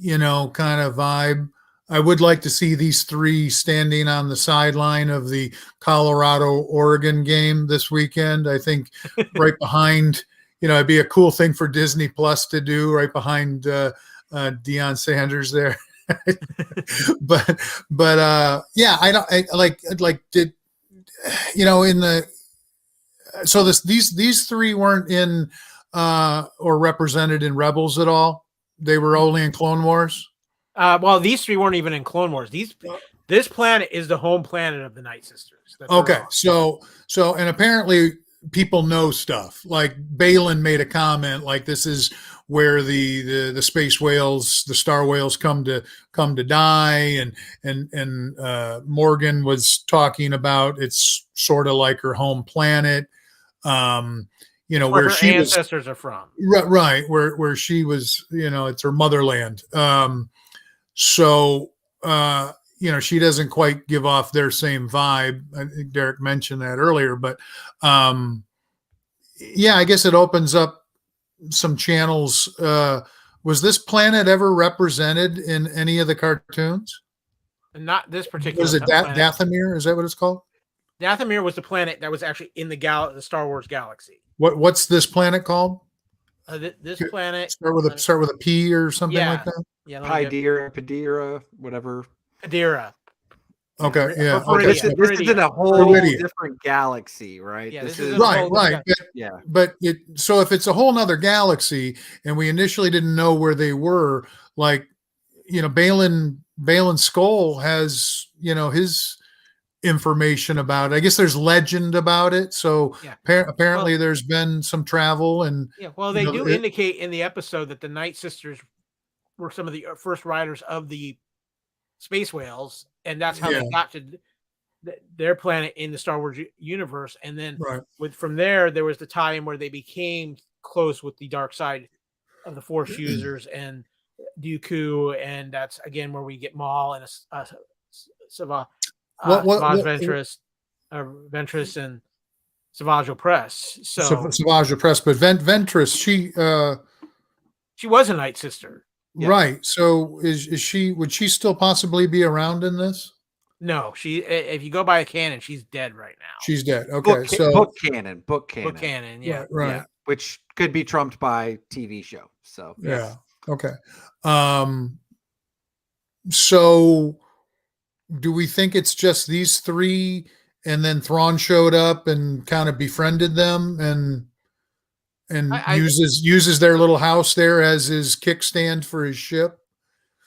kind of vibe. I would like to see these three standing on the sideline of the Colorado-Oregon game this weekend. I think right behind, it'd be a cool thing for Disney Plus to do, right behind Deion Sanders there. but yeah, did in the so these three weren't in or represented in Rebels at all. They were only in Clone Wars. Well, these three weren't even in Clone Wars. This planet is the home planet of the Night Sisters. Okay, so and apparently people know stuff. Like Balin made a comment like this is where the space whales, the star whales come to die, and Morgan was talking about it's sort of like her home planet. Where her she ancestors are from. Right, where she was, it's her motherland. She doesn't quite give off their same vibe. I think Derek mentioned that earlier, but I guess it opens up some channels. Was this planet ever represented in any of the cartoons? Not this particular. Was it Dathomir? Is that what it's called? Dathomir was the planet that was actually in the Star Wars galaxy. What's this planet called? This planet start with a P or something like that. Yeah, Pydera, whatever. Pydera. Okay, yeah. Okay. This is in a whole different galaxy, right? Yeah, this is right. But so if it's a whole nother galaxy, and we initially didn't know where they were, like Balin Skoll has his information about it. I guess there's legend about it. So apparently there's been some travel and they do indicate in the episode that the Night Sisters were some of the first riders of the space whales, and that's how they got to their planet in the Star Wars universe. And then from there was the tie-in where they became close with the dark side of the Force users and Dooku, and that's again where we get Maul and Savage Ventress and Savage Opress. So Savage Opress, but Ventress, she was a Night Sister. Yeah. Right. So would she still possibly be around in this? No, if you go by a canon, she's dead right now. She's dead. Okay. Book canon. Yeah. Right. Yeah. Which could be trumped by TV show. So yeah. Okay. So do we think it's just these three and then Thrawn showed up and kind of befriended them and uses their little house there as his kickstand for his ship?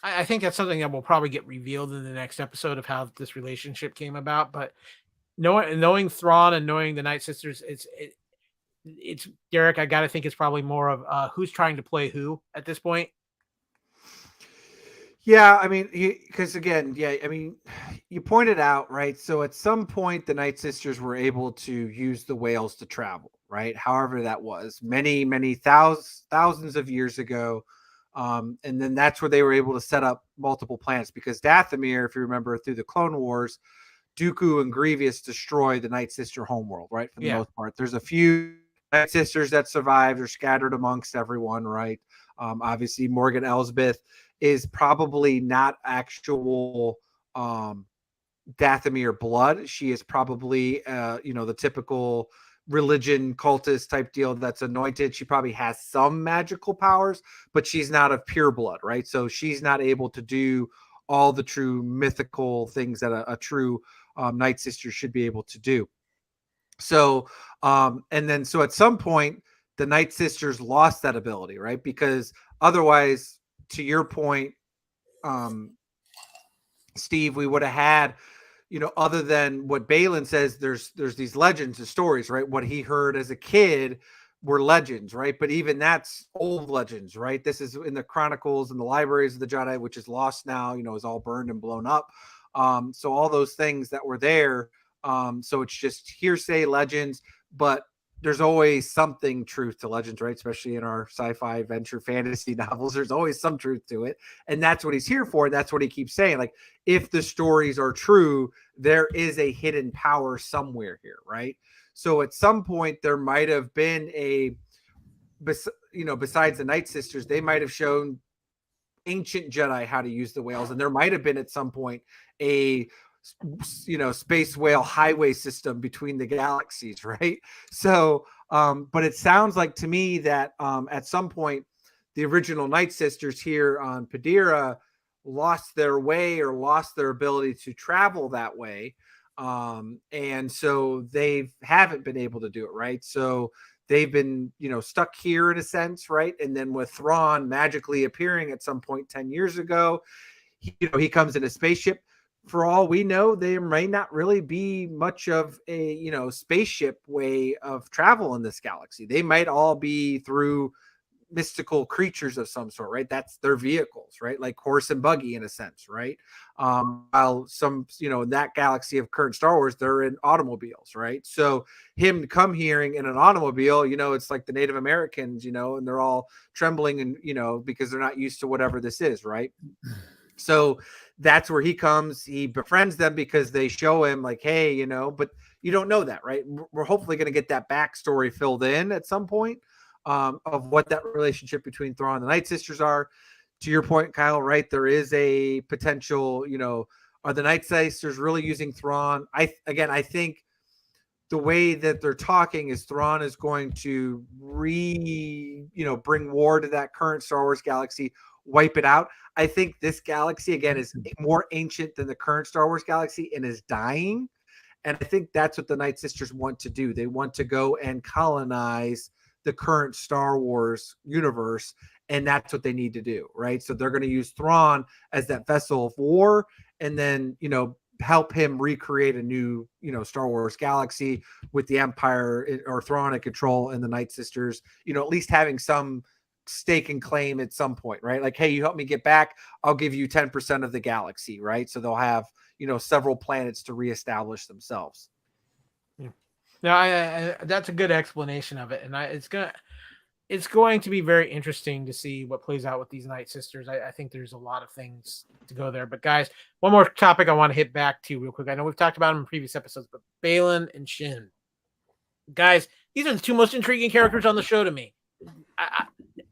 I think that's something that will probably get revealed in the next episode of how this relationship came about. But knowing Thrawn and knowing the Night Sisters, it's Derek. I got to think it's probably more of who's trying to play who at this point. Yeah, I mean, because again, you pointed out, right? So at some point, the Night Sisters were able to use the whales to travel, right? However that was many thousands of years ago. And then that's where they were able to set up multiple planets, because Dathomir, if you remember through the Clone Wars, Dooku and Grievous destroy the Night Sister homeworld, right? For the most part, there's a few Night Sisters that survived or scattered amongst everyone, right? Obviously, Morgan Elsbeth is probably not actual Dathomir blood. She is probably, the typical religion cultist type deal that's anointed. She probably has some magical powers, but she's not of pure blood, right? So she's not able to do all the true mythical things that a true Night Sister should be able to do. So, so at some point, the Night Sisters lost that ability, right? Because otherwise, to your point, Steve, we would have had, other than what Balin says, there's these legends and stories, right? What he heard as a kid were legends, right? But even that's old legends, right? This is in the chronicles and the libraries of the Jedi, which is lost now, is all burned and blown up. So all those things that were there, so it's just hearsay legends, but there's always something truth to legends, right? Especially in our sci-fi adventure fantasy novels, there's always some truth to it. And that's what he's here for. And that's what he keeps saying. Like, if the stories are true, there is a hidden power somewhere here, right? So at some point there might have been besides the Night Sisters, they might have shown ancient Jedi how to use the whales. And there might have been at some point a space whale highway system between the galaxies, right? So but it sounds like to me that at some point the original Night Sisters here on Padira lost their way or lost their ability to travel that way. And so they haven't been able to do it, right? So they've been, stuck here in a sense, right? And then with Thrawn magically appearing at some point 10 years ago, he comes in a spaceship. For all we know, there may not really be much of a, spaceship way of travel in this galaxy. They might all be through mystical creatures of some sort, right? That's their vehicles, right? Like horse and buggy in a sense, right? While some, in that galaxy of current Star Wars, they're in automobiles, right? So him come here in an automobile, it's like the Native Americans, and they're all trembling and, because they're not used to whatever this is, right? So that's where he comes. He befriends them because they show him like, hey, but you don't know that, right? We're hopefully going to get that backstory filled in at some point of what that relationship between Thrawn and the Night Sisters are. To your point, Kyle, right? There is a potential, are the Night Sisters really using Thrawn? I think the way that they're talking is Thrawn is going to bring war to that current Star Wars galaxy, wipe it out. I think this galaxy, again, is more ancient than the current Star Wars galaxy and is dying. And I think that's what the Night Sisters want to do. They want to go and colonize the current Star Wars universe, and that's what they need to do, right? So they're going to use Thrawn as that vessel of war, and then, help him recreate a new, Star Wars galaxy with the Empire or Thrawn in control and the Night Sisters, at least having some stake and claim at some point, right? Like, hey, you help me get back, I'll give you 10% of the galaxy, right? So they'll have, several planets to reestablish themselves. Yeah. No, I that's a good explanation of it, and it's going to be very interesting to see what plays out with these Night Sisters. I think there's a lot of things to go there. But guys, one more topic I want to hit back to real quick. I know we've talked about them in previous episodes, but Baylan and Shin, guys, these are the two most intriguing characters on the show to me.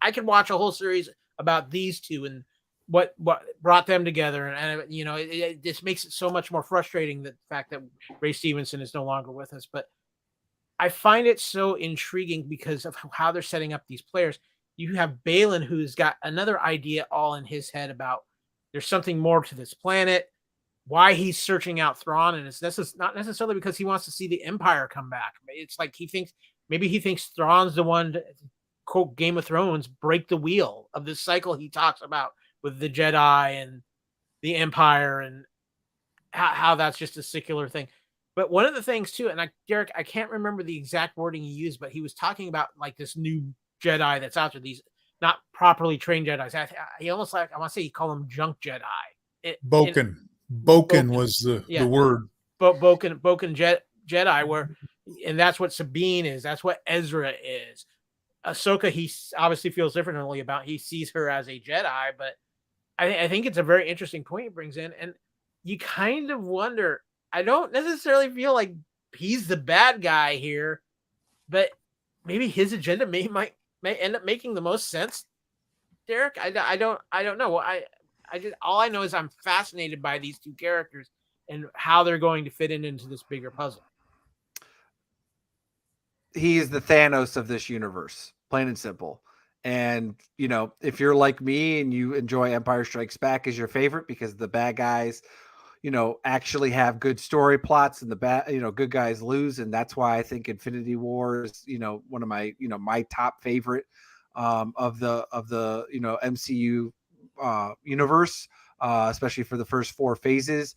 I could watch a whole series about these two and what brought them together, and it just makes it so much more frustrating, the fact that Ray Stevenson is no longer with us. But I find it so intriguing because of how they're setting up these players. You have Baylan, who's got another idea all in his head about there's something more to this planet, why he's searching out Thrawn, and it's not necessarily because he wants to see the Empire come back. It's like he thinks Thrawn's the one to, quote, Game of Thrones, break the wheel of this cycle he talks about with the Jedi and the Empire, and how that's just a secular thing. But one of the things too, and Derek, I can't remember the exact wording he used, but he was talking about like this new Jedi that's out there, these not properly trained Jedis. He almost, like, I want to say he called them junk Jedi. Boken was the word. Boken Jedi, and that's what Sabine is. That's what Ezra is. Ahsoka, he obviously feels differently about. He sees her as a Jedi, but I think it's a very interesting point he brings in, and you kind of wonder. I don't necessarily feel like he's the bad guy here, but maybe his agenda may end up making the most sense. Derek, I don't know. I just, all I know is I'm fascinated by these two characters and how they're going to fit into this bigger puzzle. He is the Thanos of this universe, plain and simple. And, if you're like me and you enjoy Empire Strikes Back as your favorite because the bad guys, actually have good story plots and the good guys lose. And that's why I think Infinity War is, one of my, my top favorite of the MCU universe, especially for the first 4 phases.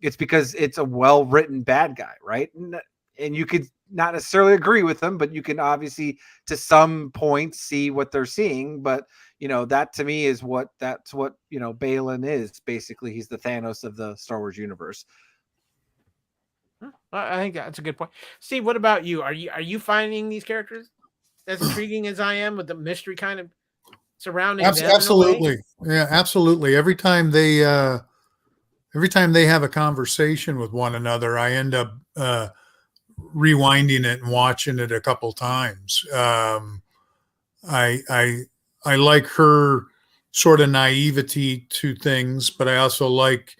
It's because it's a well-written bad guy, right? And you could not necessarily agree with them, but you can obviously to some points see what they're seeing. But, that to me is that's what Baylan is. Basically, he's the Thanos of the Star Wars universe. I think that's a good point. Steve, what about you? Are you finding these characters as intriguing as I am, with the mystery kind of surrounding them? Absolutely. Yeah, absolutely. Every time they have a conversation with one another, I end up rewinding it and watching it a couple times. I like her sort of naivety to things, but I also like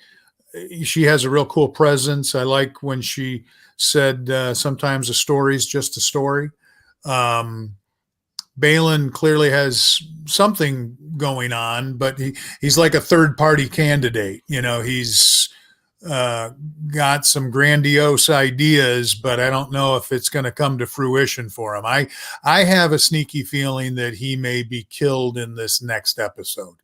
she has a real cool presence. I like when she said sometimes a story is just a story. Balin clearly has something going on, but he's like a third party candidate. He's got some grandiose ideas, but I don't know if it's going to come to fruition for him. I have a sneaky feeling that he may be killed in this next episode,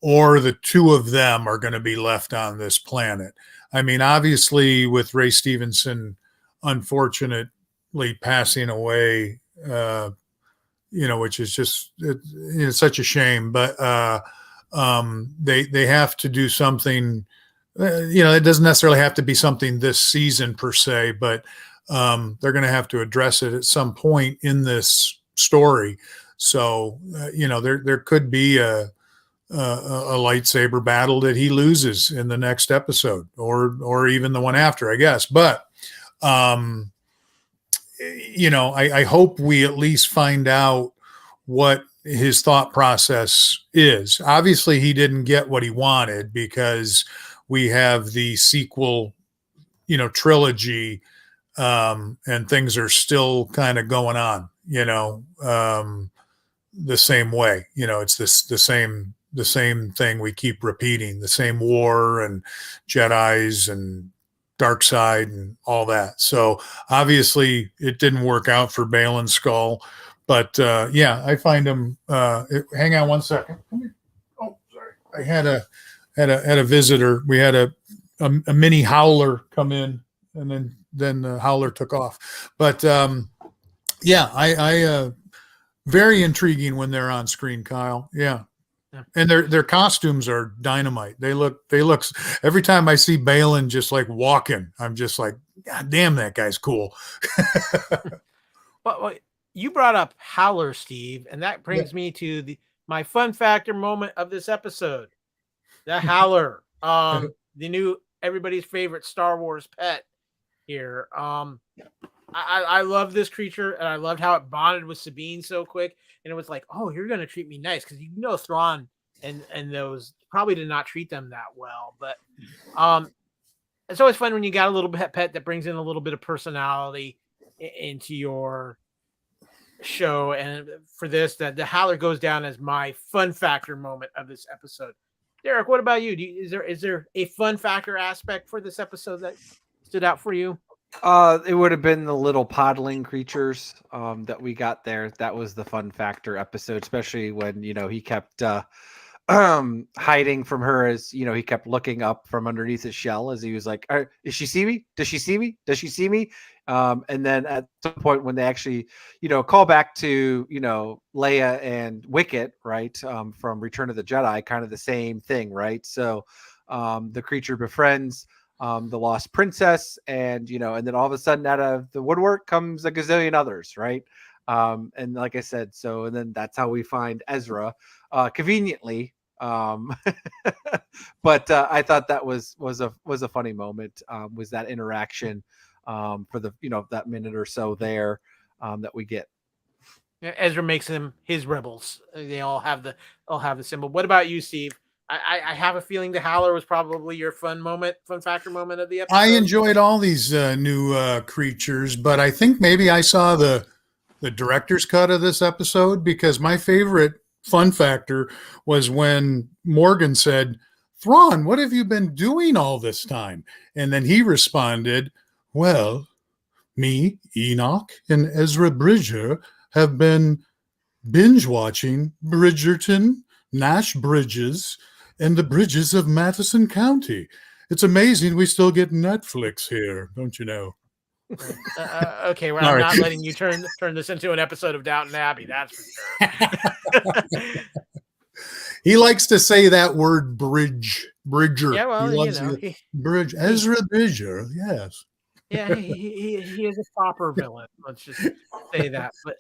or the two of them are going to be left on this planet. I mean, obviously, with Ray Stevenson unfortunately passing away, which is just it's such a shame. But they have to do something. It doesn't necessarily have to be something this season per se, but they're going to have to address it at some point in this story. So there could be a lightsaber battle that he loses in the next episode, or even the one after, I guess. But I hope we at least find out what his thought process is. Obviously, he didn't get what he wanted, because we have the sequel, trilogy, and things are still kind of going on, the same way. It's the same thing we keep repeating, the same war and Jedis and dark side and all that. So obviously it didn't work out for Balin Skull, but I find him. Hang on one second. Come here. Oh, sorry. I had a visitor. We had a mini howler come in, and then the howler took off. But I very intriguing when they're on screen, Kyle. Yeah. And their costumes are dynamite. They look every time I see Balin just like walking, I'm just like, God damn, that guy's cool. Well, you brought up Howler, Steve, and that brings me to my fun factor moment of this episode. The Howler, the new everybody's favorite Star Wars pet here. I love this creature, and I loved how it bonded with Sabine so quick. And it was like, oh, you're going to treat me nice, because Thrawn and those probably did not treat them that well. But it's always fun when you got a little pet that brings in a little bit of personality into your show. And for this, the Howler goes down as my fun factor moment of this episode. Derek, what about you? Is there a fun factor aspect for this episode that stood out for you? It would have been the little podling creatures that we got there. That was the fun factor episode, especially when he kept hiding from her, as he kept looking up from underneath his shell as he was like, "Does she see me? Does she see me? Does she see me?" And then at some point when they actually call back to Leia and Wicket, right, from Return of the Jedi, kind of the same thing, right? So the creature befriends the lost princess, and and then all of a sudden out of the woodwork comes a gazillion others, right? And like I said, and then that's how we find Ezra conveniently. But I thought that was a funny moment, was that interaction for the that minute or so there that we get. Yeah, Ezra makes them his rebels. They all have the symbol. What about you, Steve? I have a feeling the Howler was probably your fun factor moment of the episode. I enjoyed all these new creatures, but I think maybe I saw the director's cut of this episode, because my favorite fun factor was when Morgan said, "Thrawn, what have you been doing all this time?" And then he responded, "Well, me, Enoch, and Ezra Bridger have been binge watching Bridgerton, Nash Bridges, and the bridges of Madison County. It's amazing we still get Netflix here, don't you know?" Okay, well, I'm not letting you turn this into an episode of Downton Abbey, that's for sure. He likes to say that word Bridger. Yeah, well, he loves Bridge. Ezra Bridger, yes. Yeah, he is a proper villain. Let's just say that. But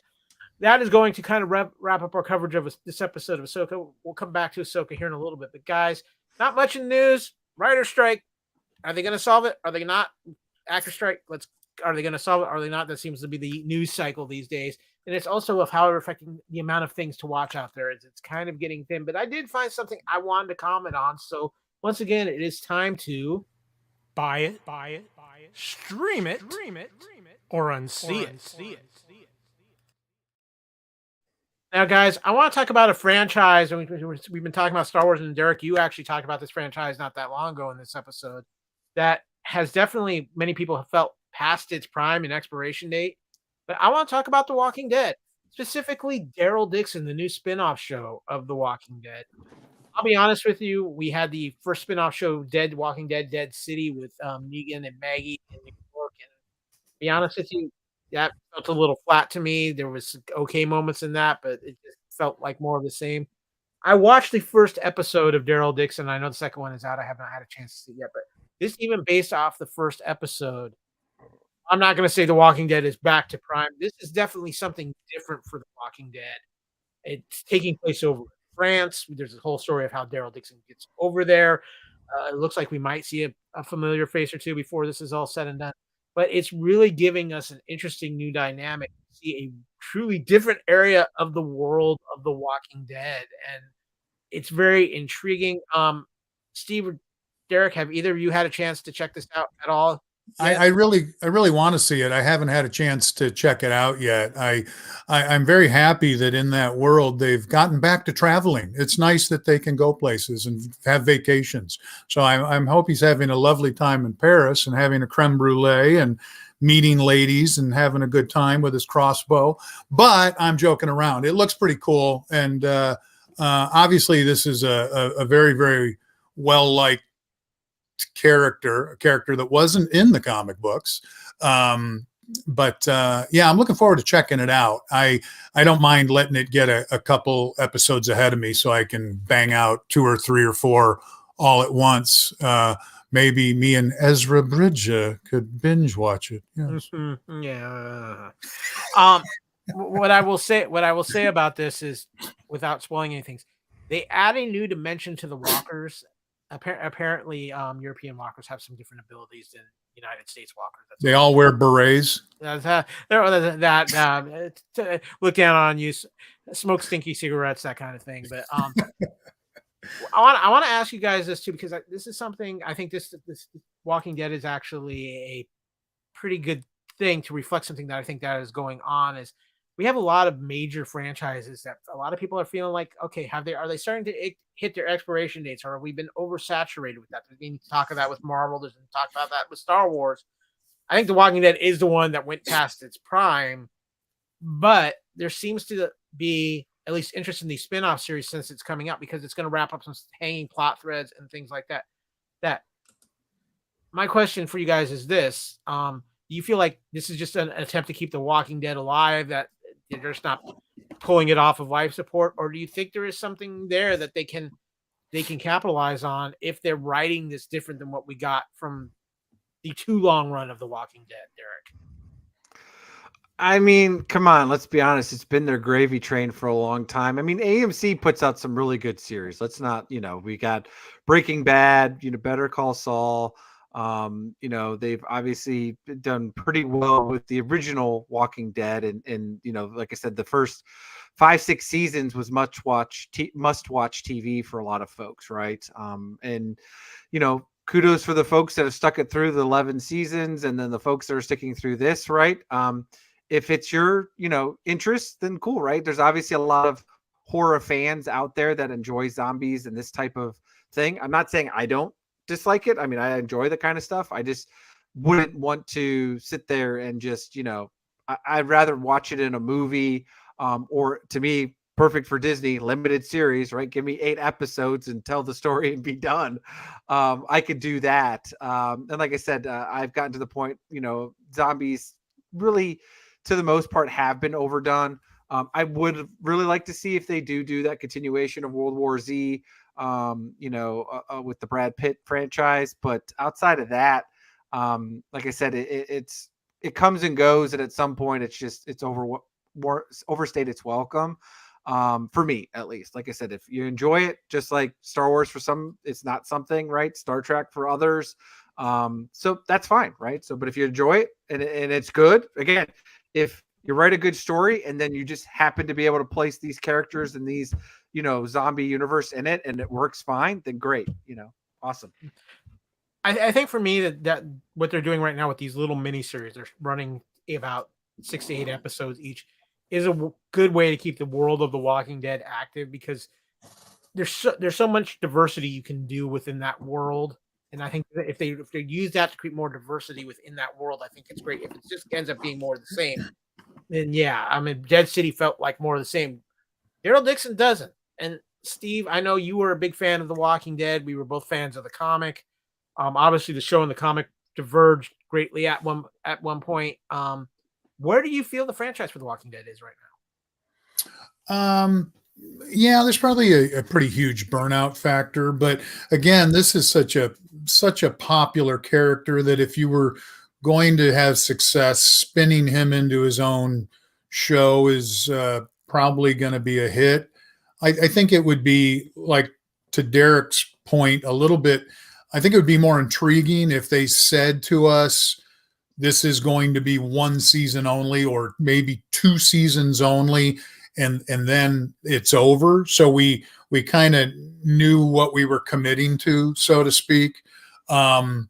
that is going to kind of wrap up our coverage of this episode of Ahsoka. We'll come back to Ahsoka here in a little bit. But guys, not much in the news. Writer strike. Are they going to solve it? Are they not? Actor strike. Are they going to solve it? Are they not? That seems to be the news cycle these days. And it's also of how it's affecting the amount of things to watch out there. It's kind of getting thin. But I did find something I wanted to comment on. So once again, it is time to buy it, stream it, or unsee it. Now, guys, I want to talk about a franchise. We've been talking about Star Wars, and Derek, you actually talked about this franchise not that long ago in this episode that has definitely many people have felt past its prime and expiration date. But I want to talk about The Walking Dead, specifically Daryl Dixon, the new spin-off show of The Walking Dead. I'll be honest with you, we had the first spin-off show, Walking Dead, Dead City, with Negan and Maggie in New York, and to be honest with you, that felt a little flat to me. There was okay moments in that, but it just felt like more of the same. I watched the first episode of Daryl Dixon. I know the second one is out. I have not had a chance to see it yet, but this even based off the first episode, I'm not going to say The Walking Dead is back to prime. This is definitely something different for The Walking Dead. It's taking place over in France. There's a whole story of how Daryl Dixon gets over there. It looks like we might see a familiar face or two before this is all said and done. But it's really giving us an interesting new dynamic to see a truly different area of the world of The Walking Dead. And it's very intriguing. Steve or Derek, have either of you had a chance to check this out at all? I really want to see it. I haven't had a chance to check it out yet. I'm very happy that in that world they've gotten back to traveling. It's nice that they can go places and have vacations. So I'm hope he's having a lovely time in Paris and having a creme brulee and meeting ladies and having a good time with his crossbow. But I'm joking around. It looks pretty cool, and obviously this is a very, very well-liked character, a character that wasn't in the comic books. But yeah, I'm looking forward to checking it out. I don't mind letting it get a couple episodes ahead of me so I can bang out 2 or 3 or 4 all at once. Maybe me and Ezra Bridger could binge watch it. Yes. Mm-hmm. Yeah. What I will say about this is, without spoiling anything, they add a new dimension to the walkers. Apparently, European walkers have some different abilities than United States walkers. They all wear berets. Look down on you, smoke stinky cigarettes, that kind of thing. But I want to ask you guys this too, because this is something I think this Walking Dead is actually a pretty good thing to reflect something that I think that is going on. Is we have a lot of major franchises that a lot of people are feeling like, okay, are they starting to hit their expiration dates, or have we been oversaturated with that? There's been talk of that with Marvel. There's been talk about that with Star Wars. I think The Walking Dead is the one that went past its prime, but there seems to be at least interest in the spin-off series since it's coming out, because it's going to wrap up some hanging plot threads and things like that. My question for you guys is this. Do you feel like this is just an attempt to keep The Walking Dead alive, that they're just not pulling it off of life support, or do you think there is something there that they can capitalize on if they're writing this different than what we got from the too long run of The Walking Dead, Derek? I mean, come on, let's be honest. It's been their gravy train for a long time. I mean, AMC puts out some really good series. Let's not, we got Breaking Bad, Better Call Saul. They've obviously done pretty well with the original Walking Dead, and like I said, the first 5-6 seasons was must watch TV for a lot of folks, right? Kudos for the folks that have stuck it through the 11 seasons, and then the folks that are sticking through this, right? If it's your interest, then cool, right? There's obviously a lot of horror fans out there that enjoy zombies and this type of thing. I'm not saying I don't dislike it. I mean, I enjoy the kind of stuff. I just wouldn't want to sit there and just, I'd rather watch it in a movie, or, to me, perfect for Disney, limited series, right? Give me 8 episodes and tell the story and be done. I could do that. And like I said, I've gotten to the point, zombies really, to the most part, have been overdone. I would really like to see if they do that continuation of World War Z, with the Brad Pitt franchise. But outside of that, like I said, it comes and goes, and at some point it's overstayed its welcome, for me at least. Like I said, if you enjoy it, just like Star Wars for some, it's not something, right? Star Trek for others, so that's fine, right? So, but if you enjoy it and it's good, again, if you write a good story and then you just happen to be able to place these characters in these zombie universe in it, and it works fine, then great, awesome. I think for me that what they're doing right now with these little mini series, they're running about 6 to 8 episodes each. is a good way to keep the world of The Walking Dead active, because there's so much diversity you can do within that world. And I think that if they use that to create more diversity within that world, I think it's great. If it just ends up being more of the same, then yeah, I mean, Dead City felt like more of the same. Daryl Dixon doesn't. And Steve, I know you were a big fan of The Walking Dead. We were both fans of the comic. Obviously, the show and the comic diverged greatly at one point. Where do you feel the franchise for The Walking Dead is right now? Yeah, there's probably a pretty huge burnout factor, but again, this is such a popular character that if you were going to have success, spinning him into his own show is probably going to be a hit. I think it would be, like to Derek's point a little bit, I think it would be more intriguing if they said to us, this is going to be one season only, or maybe 2 seasons only, and then it's over. So we kind of knew what we were committing to, so to speak. The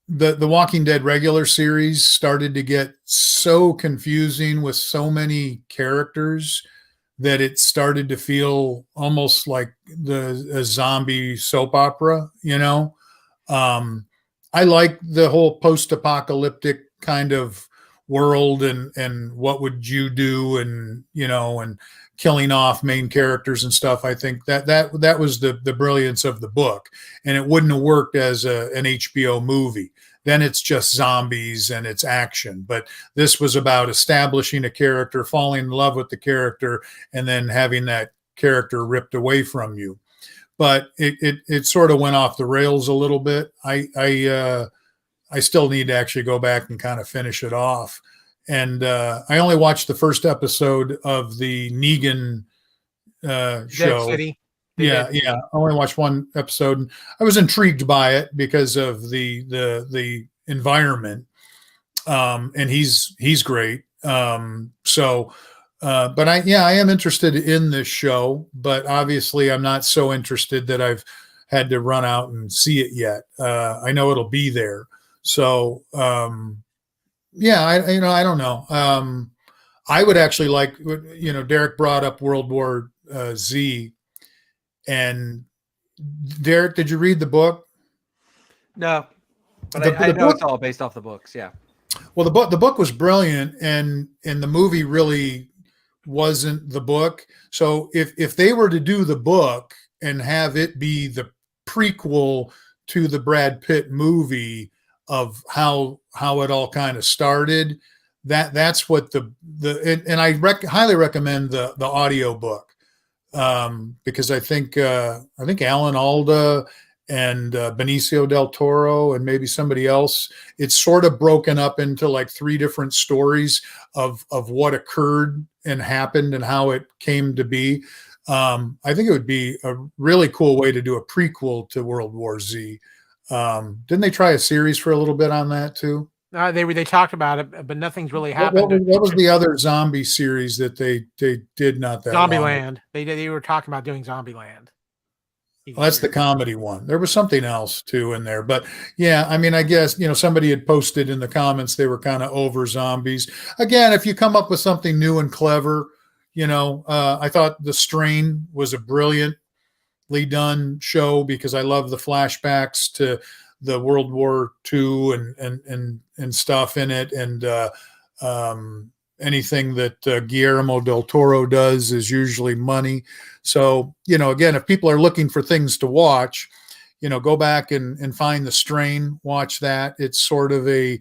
Walking Dead regular series started to get so confusing with so many characters that it started to feel almost like a zombie soap opera, you know? I like the whole post-apocalyptic kind of world, and what would you do, and and killing off main characters and stuff. I think that was the brilliance of the book, and it wouldn't have worked as an HBO movie. Then it's just zombies and it's action. But this was about establishing a character, falling in love with the character, and then having that character ripped away from you. But it sort of went off the rails a little bit. I still need to actually go back and kind of finish it off. And I only watched the first episode of the Negan show. Dead City. Yeah. I only watched one episode. And I was intrigued by it because of the environment, and he's great. But I am interested in this show, but obviously I'm not so interested that I've had to run out and see it yet. I know it'll be there. So, I don't know. I would actually like, Derek brought up World War Z, and Derek, did you read the book? No, but I know it's all based off the books. Yeah. Well, the book was brilliant, and the movie really wasn't the book. So if they were to do the book and have it be the prequel to the Brad Pitt movie of how it all kind of started, that's what and I highly recommend the audio book, because I think Alan Alda and Benicio del Toro and maybe somebody else, it's sort of broken up into like 3 different stories of what occurred and happened and how it came to be. I think it would be a really cool way to do a prequel to World War Z. Didn't they try a series for a little bit on that too? They talked about it, but nothing's really happened. What was the other zombie series that they did not that Zombieland. They were talking about doing Zombieland. Well, that's the comedy one. There was something else too in there, but yeah, I mean, I guess, somebody had posted in the comments they were kind of over zombies. Again, if you come up with something new and clever, I thought The Strain was a brilliantly done show, because I love the flashbacks to the World War II and stuff in it, and anything that Guillermo del Toro does is usually money. So, again, if people are looking for things to watch, go back and find The Strain, watch that. It's sort of a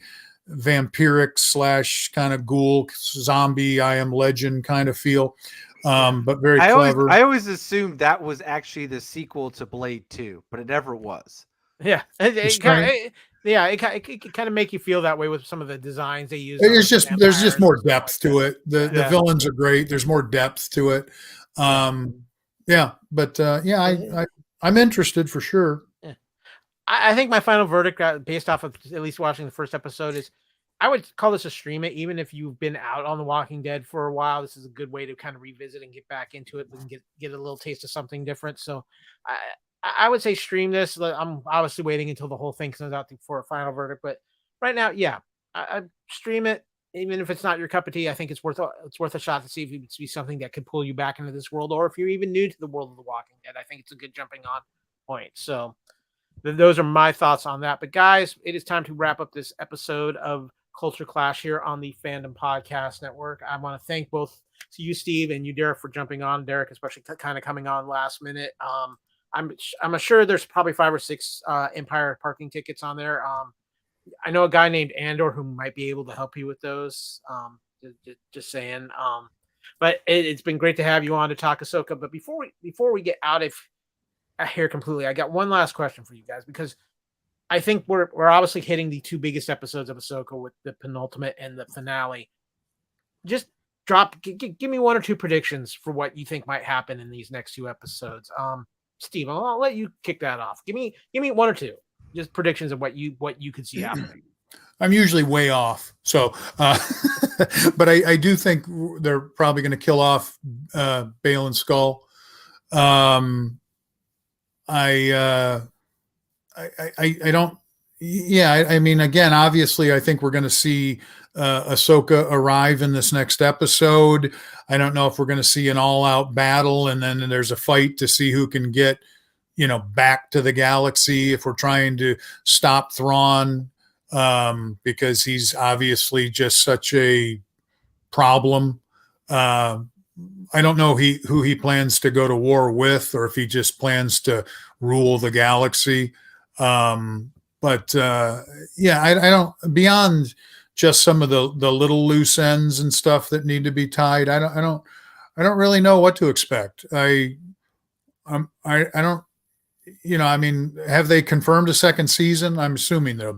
vampiric / kind of ghoul zombie I Am Legend kind of feel, but very clever. I always assumed that was actually the sequel to Blade 2, but it never was. Yeah. It kind of make you feel that way with some of the designs they use. There's just more depth to it. The villains are great. There's more depth to it. I'm interested for sure. Yeah. I think my final verdict, based off of at least watching the first episode, is I would call this a stream it. Even if you've been out on The Walking Dead for a while, this is a good way to kind of revisit and get back into it and get a little taste of something different. So I would say stream this. I'm obviously waiting until the whole thing comes out for a final verdict, but right now, yeah, I stream it. even if it's not your cup of tea, I think it's worth a shot to see if it's be something that could pull you back into this world, or if you're even new to the world of The Walking Dead, I think it's a good jumping on point. So those are my thoughts on that. But guys, it is time to wrap up this episode of Culture Clash here on the Fandom Podcast Network. I want to thank both you, Steve, and you, Derek, for jumping on. Derek, especially kind of coming on last minute. I'm sure there's probably 5 or 6 Empire parking tickets on there. I know a guy named Andor who might be able to help you with those. Just saying. But it's been great to have you on to talk Ahsoka. But before we get out of here completely, I got one last question for you guys, because I think we're obviously hitting the 2 biggest episodes of Ahsoka with the penultimate and the finale. Just give me 1 or 2 predictions for what you think might happen in these next 2 episodes. Steve, I'll let you kick that off. Give me 1 or 2, just predictions of what you could see happening. I'm usually way off, so but I do think they're probably going to kill off Baylan Skull. I don't. Yeah, I mean, again, obviously, I think we're going to see Ahsoka arrive in this next episode. I don't know if we're going to see an all-out battle, and then there's a fight to see who can get, back to the galaxy. If we're trying to stop Thrawn, because he's obviously just such a problem. I don't know who he plans to go to war with, or if he just plans to rule the galaxy. But I don't, beyond just some of the little loose ends and stuff that need to be tied. I don't really know what to expect. I don't, I mean, have they confirmed a second season? I'm assuming they're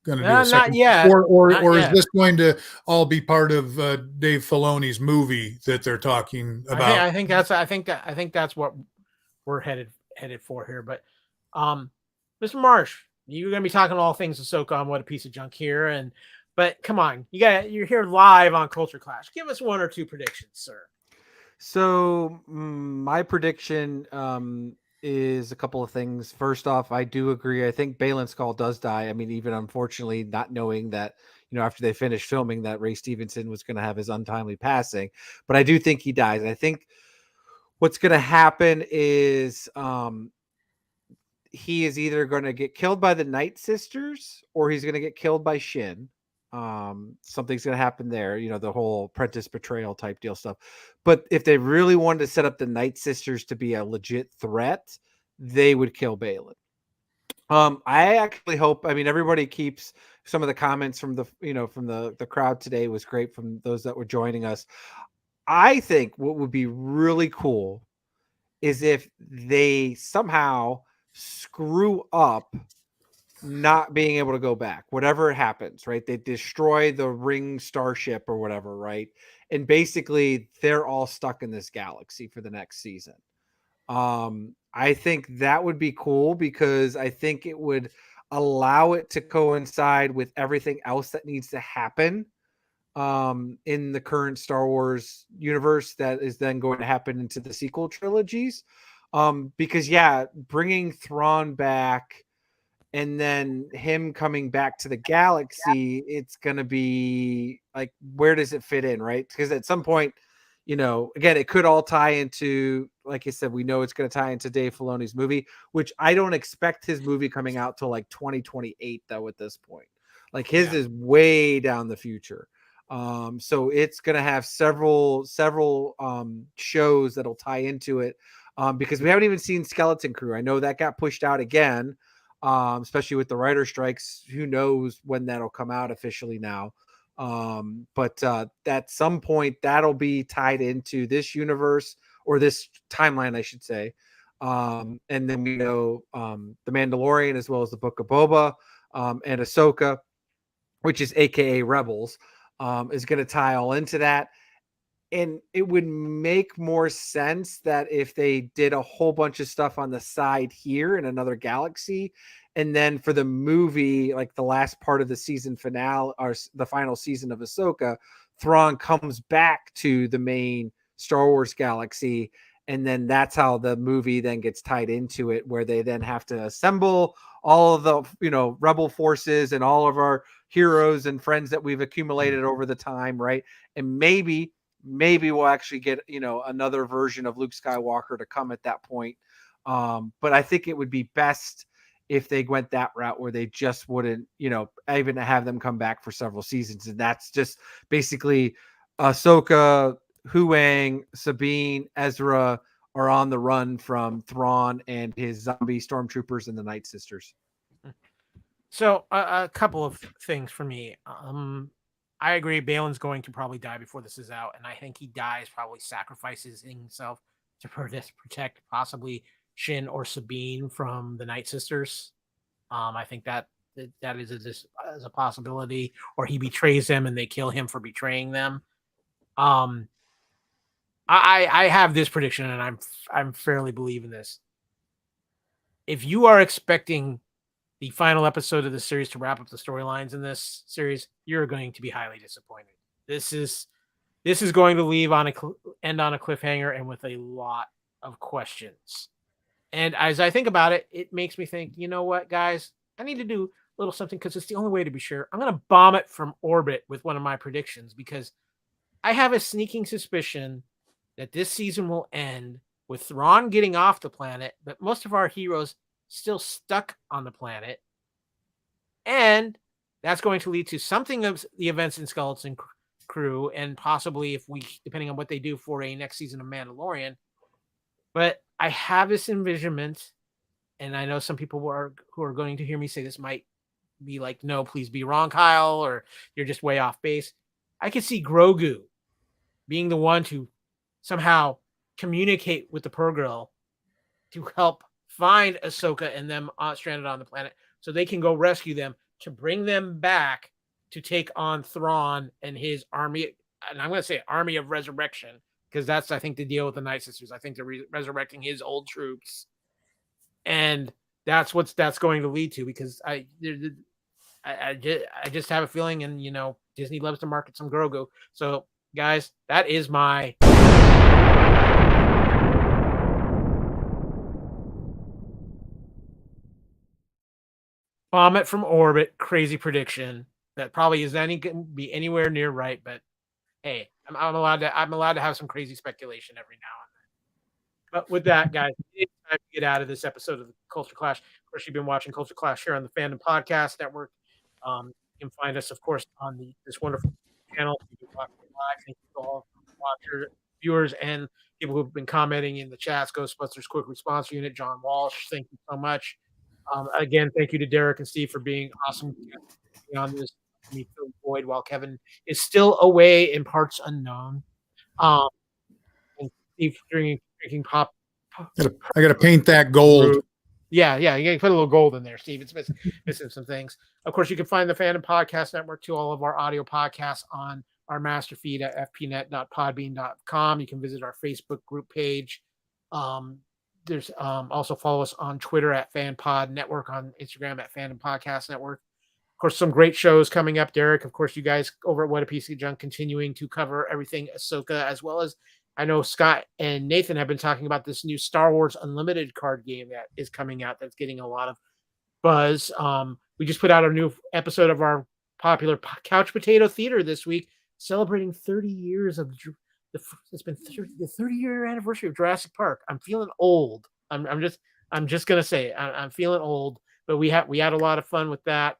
going to do a second. Not yet. Or is this going to all be part of Dave Filoni's movie that they're talking about? I think that's what we're headed for here. But Mr. Marsh, you're going to be talking all things Ahsoka on What a Piece of Junk here, but come on, you're here live on Culture Clash. Give us 1 or 2 predictions, sir. So my prediction is a couple of things. First off, I do agree. I think Baylan Skull does die. I mean, even unfortunately, not knowing that, after they finished filming, that Ray Stevenson was going to have his untimely passing, but I do think he dies. I think what's going to happen is he is either going to get killed by the Night Sisters, or he's going to get killed by Shin. Something's going to happen there, the whole apprentice betrayal type deal stuff. But if they really wanted to set up the Night Sisters to be a legit threat, they would kill Baylan. I actually hope, everybody keeps some of the comments from the crowd today was great, from those that were joining us. I think what would be really cool is if they somehow screw up not being able to go back, whatever happens, right? They destroy the ring starship or whatever, right? And basically they're all stuck in this galaxy for the next season. I think that would be cool, because I think it would allow it to coincide with everything else that needs to happen in the current Star Wars universe that is then going to happen into the sequel trilogies. Because bringing Thrawn back and then him coming back to the galaxy, it's going to be like, where does it fit in, right? Because at some point, again, it could all tie into, like I said, we know it's going to tie into Dave Filoni's movie, which I don't expect his movie coming out till like 2028 though at this point. Like his is way down the future. So it's going to have several shows that'll tie into it. Because we haven't even seen Skeleton Crew. I know that got pushed out again, especially with the writer strikes. Who knows when that'll come out officially now. But at some point that'll be tied into this universe, or this timeline, I should say. And then we know The Mandalorian, as well as the Book of Boba, and Ahsoka, which is AKA Rebels, is going to tie all into that. And it would make more sense that if they did a whole bunch of stuff on the side here in another galaxy, and then for the movie, like the last part of the season finale or the final season of Ahsoka, Thrawn comes back to the main Star Wars galaxy. And then that's how the movie then gets tied into it, where they then have to assemble all of the, rebel forces and all of our heroes and friends that we've accumulated over the time, right? And maybe we'll actually get, another version of Luke Skywalker to come at that point. But I think it would be best if they went that route where they just wouldn't, even have them come back for several seasons. And that's just basically Ahsoka, Huang, Sabine, Ezra are on the run from Thrawn and his zombie stormtroopers and the Night Sisters. So a couple of things for me. I agree. Balin's going to probably die before this is out, and I think he dies probably sacrifices himself to protect possibly Shin or Sabine from the Night Sisters. I think that is a possibility, or he betrays them and they kill him for betraying them. I have this prediction, and I'm fairly believing this. If you are expecting the final episode of the series to wrap up the storylines in this series, you're going to be highly disappointed. This is going to end on a cliffhanger and with a lot of questions. And as I think about it, it makes me think, you know what, guys, I need to do a little something because it's the only way to be sure. I'm going to bomb it from orbit with one of my predictions because I have a sneaking suspicion that this season will end with Thrawn getting off the planet, but most of our heroes still stuck on the planet. And that's going to lead to something of the events in Skeleton Crew, and possibly, depending on what they do for a next season of Mandalorian. But I have this envisionment, and I know some people who are going to hear me say this might be like, no, please be wrong, Kyle, or you're just way off base. I could see Grogu being the one to somehow communicate with the Pearl Girl to help find Ahsoka and them stranded on the planet so they can go rescue them to bring them back to take on Thrawn and his army. And I'm going to say army of resurrection, because that's, I think, the deal with the Night Sisters. I think they're resurrecting his old troops. And that's what that's going to lead to, because I just have a feeling, and, Disney loves to market some Grogu. So, guys, that is my... bomb it from orbit, crazy prediction that probably is going to be anywhere near right, but hey, I'm allowed to have some crazy speculation every now and then. But with that, guys, it's time to get out of this episode of the Culture Clash. Of course, you've been watching Culture Clash here on the Fandom Podcast Network. You can find us, of course, on this wonderful channel. You can watch it live. Thank you to all watchers, viewers, and people who've been commenting in the chats. Ghostbusters Quick Response Unit, John Walsh, thank you so much. Again, thank you to Derek and Steve for being awesome on this. Me fill void while Kevin is still away in parts unknown. And Steve drinking pop. I got to paint that gold. Yeah, you got to put a little gold in there, Steve. It's missing some things. Of course, you can find the Fandom Podcast Network to all of our audio podcasts on our master feed at fpnet.podbean.com. You can visit our Facebook group page. There's also follow us on Twitter at FanPod Network, on Instagram at Fandom Podcast Network. Of course, some great shows coming up, Derek. Of course, you guys over at What a Piece of Junk continuing to cover everything Ahsoka, as well as I know Scott and Nathan have been talking about this new Star Wars Unlimited card game that is coming out that's getting a lot of buzz. We just put out a new episode of our popular Couch Potato Theater this week, celebrating 30 years of it's been the 30-year anniversary of Jurassic Park. I'm feeling old. I'm just gonna say it. I'm feeling old, but we had a lot of fun with that.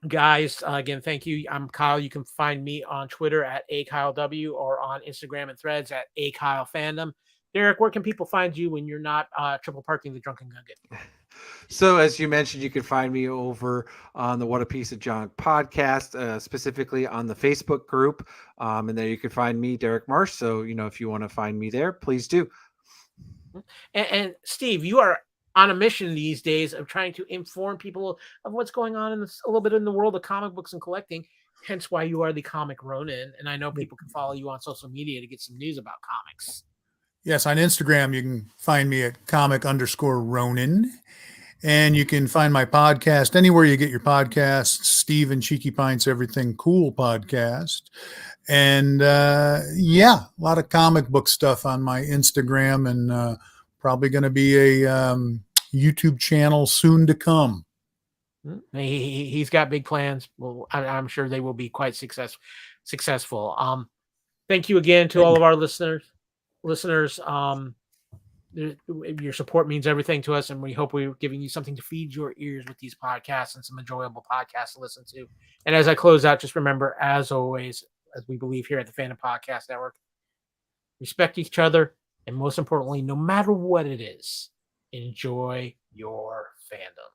Guys, again, thank you. I'm Kyle. You can find me on Twitter at AKyleW or on Instagram and Threads at AKyleFandom. Derek, where can people find you when you're not triple parking the Drunken Gungan? So, as you mentioned, you can find me over on the What a Piece of Junk podcast, specifically on the Facebook group. And there you can find me, Derek Marsh. So, if you want to find me there, please do. And Steve, you are on a mission these days of trying to inform people of what's going on a little bit in the world of comic books and collecting. Hence why you are the Comic Ronin. And I know people can follow you on social media to get some news about comics. Yes, on Instagram, you can find me at comic_Ronin. And you can find my podcast anywhere you get your podcasts, Steve and Cheeky Pints Everything Cool podcast. And a lot of comic book stuff on my Instagram, and probably going to be a YouTube channel soon to come. He's got big plans. Well, I'm sure they will be quite successful. Thank you again to all of our listeners. Your support means everything to us, and we hope we're giving you something to feed your ears with these podcasts and some enjoyable podcasts to listen to. And as I close out, just remember, as always, as we believe here at the Fandom Podcast Network, respect each other, and most importantly, no matter what it is, enjoy your fandom.